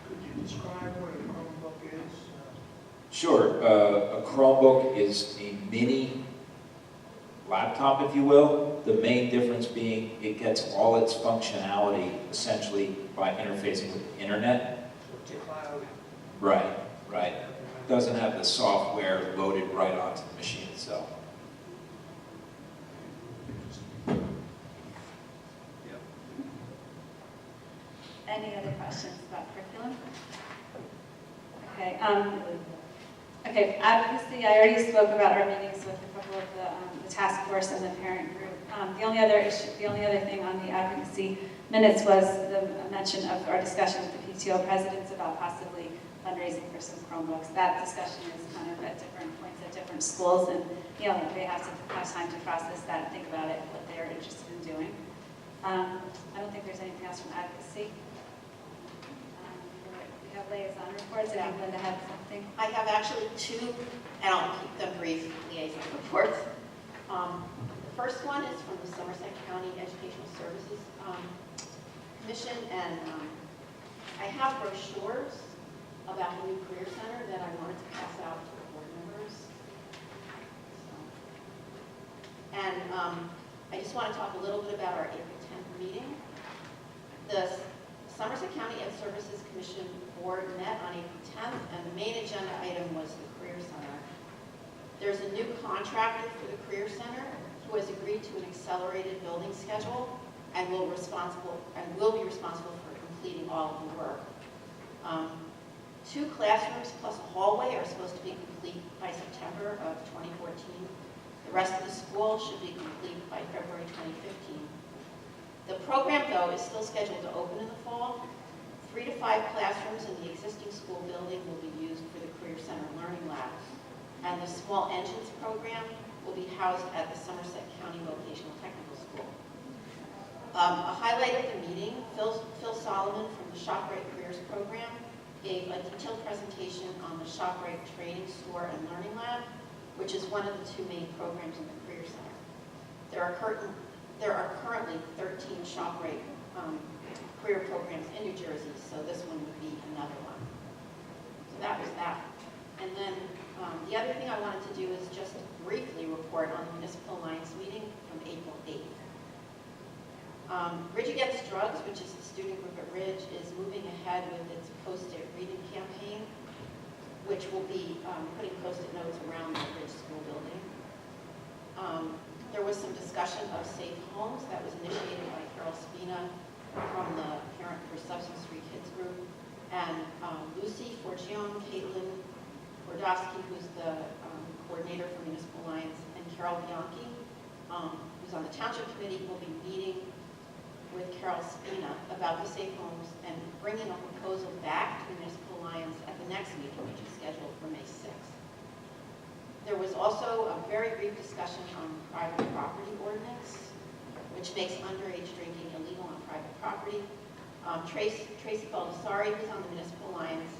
K: Could you describe what a Chromebook is?
E: Sure. A Chromebook is a mini laptop, if you will. The main difference being it gets all its functionality essentially by interfacing with the internet.
K: So it's a cloud.
E: Right, right. doesn't have the software loaded right onto the machine itself.
C: Any other questions about curriculum? Okay, okay, advocacy, I already spoke about our meetings with a couple of the task force and the parent group. The only other thing on the advocacy minutes was the mention of our discussion with the PTO presidents about possibly fundraising for some Chromebooks. That discussion is kind of at different points at different schools, and they have to have time to process that and think about it, what they're interested in doing. I don't think there's anything else from advocacy. We have liaison reports. I think Linda had something.
O: I have actually two, and I'll keep them brief, liaison reports. The first one is from the Somerset County Educational Services Commission, and I have brochures about the new Career Center that I wanted to pass out to the board members. And I just want to talk a little bit about our April 10th meeting. The Somerset County Ed Services Commission board met on April 10th, and the main agenda item was the Career Center. There's a new contractor for the Career Center who has agreed to an accelerated building schedule and will be responsible for completing all of the work. 2 classrooms plus a hallway are supposed to be complete by September of 2014. The rest of the school should be complete by February 2015. The program, though, is still scheduled to open in the fall. 3 to 5 classrooms in the existing school building will be used for the Career Center Learning Lab. And the Small Engines program will be housed at the Somerset County Vocational Technical School. A highlight of the meeting, Phil Solomon from the ShopRite Careers program gave a detailed presentation on the ShopRite Training Store and Learning Lab, which is one of the 2 main programs in the Career Center. There are currently 13 ShopRite career programs in New Jersey, so this one would be another one. So that was that. And then the other thing I wanted to do is just briefly report on the Municipal Alliance meeting from April 8th. Ridge Against Drugs, which is the student group at Ridge, is moving ahead with its Post-it reading campaign, which will be putting Post-it notes around the Ridge School building. There was some discussion of safe homes that was initiated by Carol Spina from the Parent for Substance Free Kids group, and Lucy Forgione, Caitlin Bordowski, who's the coordinator for Municipal Alliance, and Carol Bianchi, who's on the Township Committee, will be meeting with Carol Spina about the safe homes and bringing a proposal back to Municipal Alliance at the next meeting, which is scheduled for May 6th. There was also a very brief discussion on private property ordinance, which makes underage drinking illegal on private property. Tracy Baldessari, who's on the Municipal Alliance,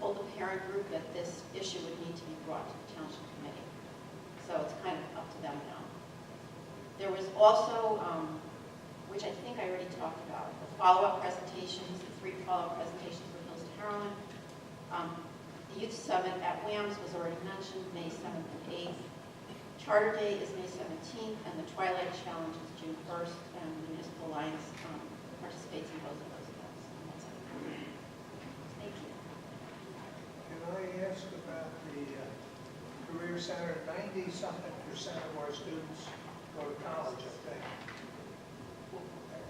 O: told the parent group that this issue would need to be brought to the Township Committee. So it's kind of up to them now. There was also, which I think I already talked about, the follow-up presentations, the 3 follow-up presentations for Hills to Heroin. The Youth Summit at WAMS was already mentioned, May 7th and 8th. Charter Day is May 17th, and the Twilight Challenge is June 1st, and the Municipal Alliance participates in both of those events. Thank you.
K: Can I ask about the Career Center? 90-something% of our students go to college, I think.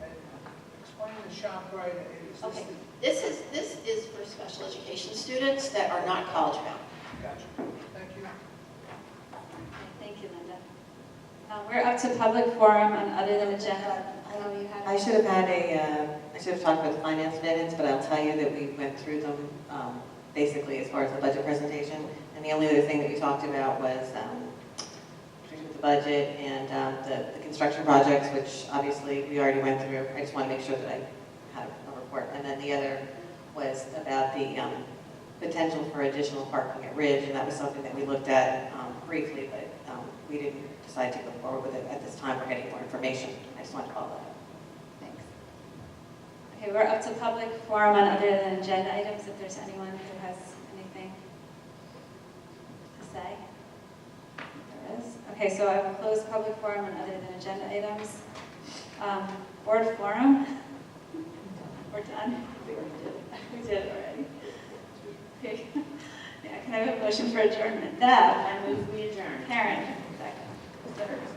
K: And explain the ShopRite.
O: Okay, this is for special education students that are not college bound.
K: Gotcha. Thank you.
C: Thank you, Linda. We're up to public forum on other than agenda.
M: I should have had I should have talked about the finance minutes, but I'll tell you that we went through them basically as far as the budget presentation. And the only other thing that we talked about was the budget and the construction projects, which obviously we already went through. I just want to make sure that I had a report. And then the other was about the potential for additional parking at Ridge, and that was something that we looked at briefly, but we didn't decide to go forward with it at this time. We're getting more information. I just wanted to follow that up.
C: Thanks. Okay, we're up to public forum on other than agenda items, if there's anyone who has anything to say. There is. Okay, so I will close public forum on other than agenda items. Board forum. We're done. We did it already. Okay. Yeah, Can I have a motion for adjournment? Deb?
H: I move we adjourn.
C: Karen? Second.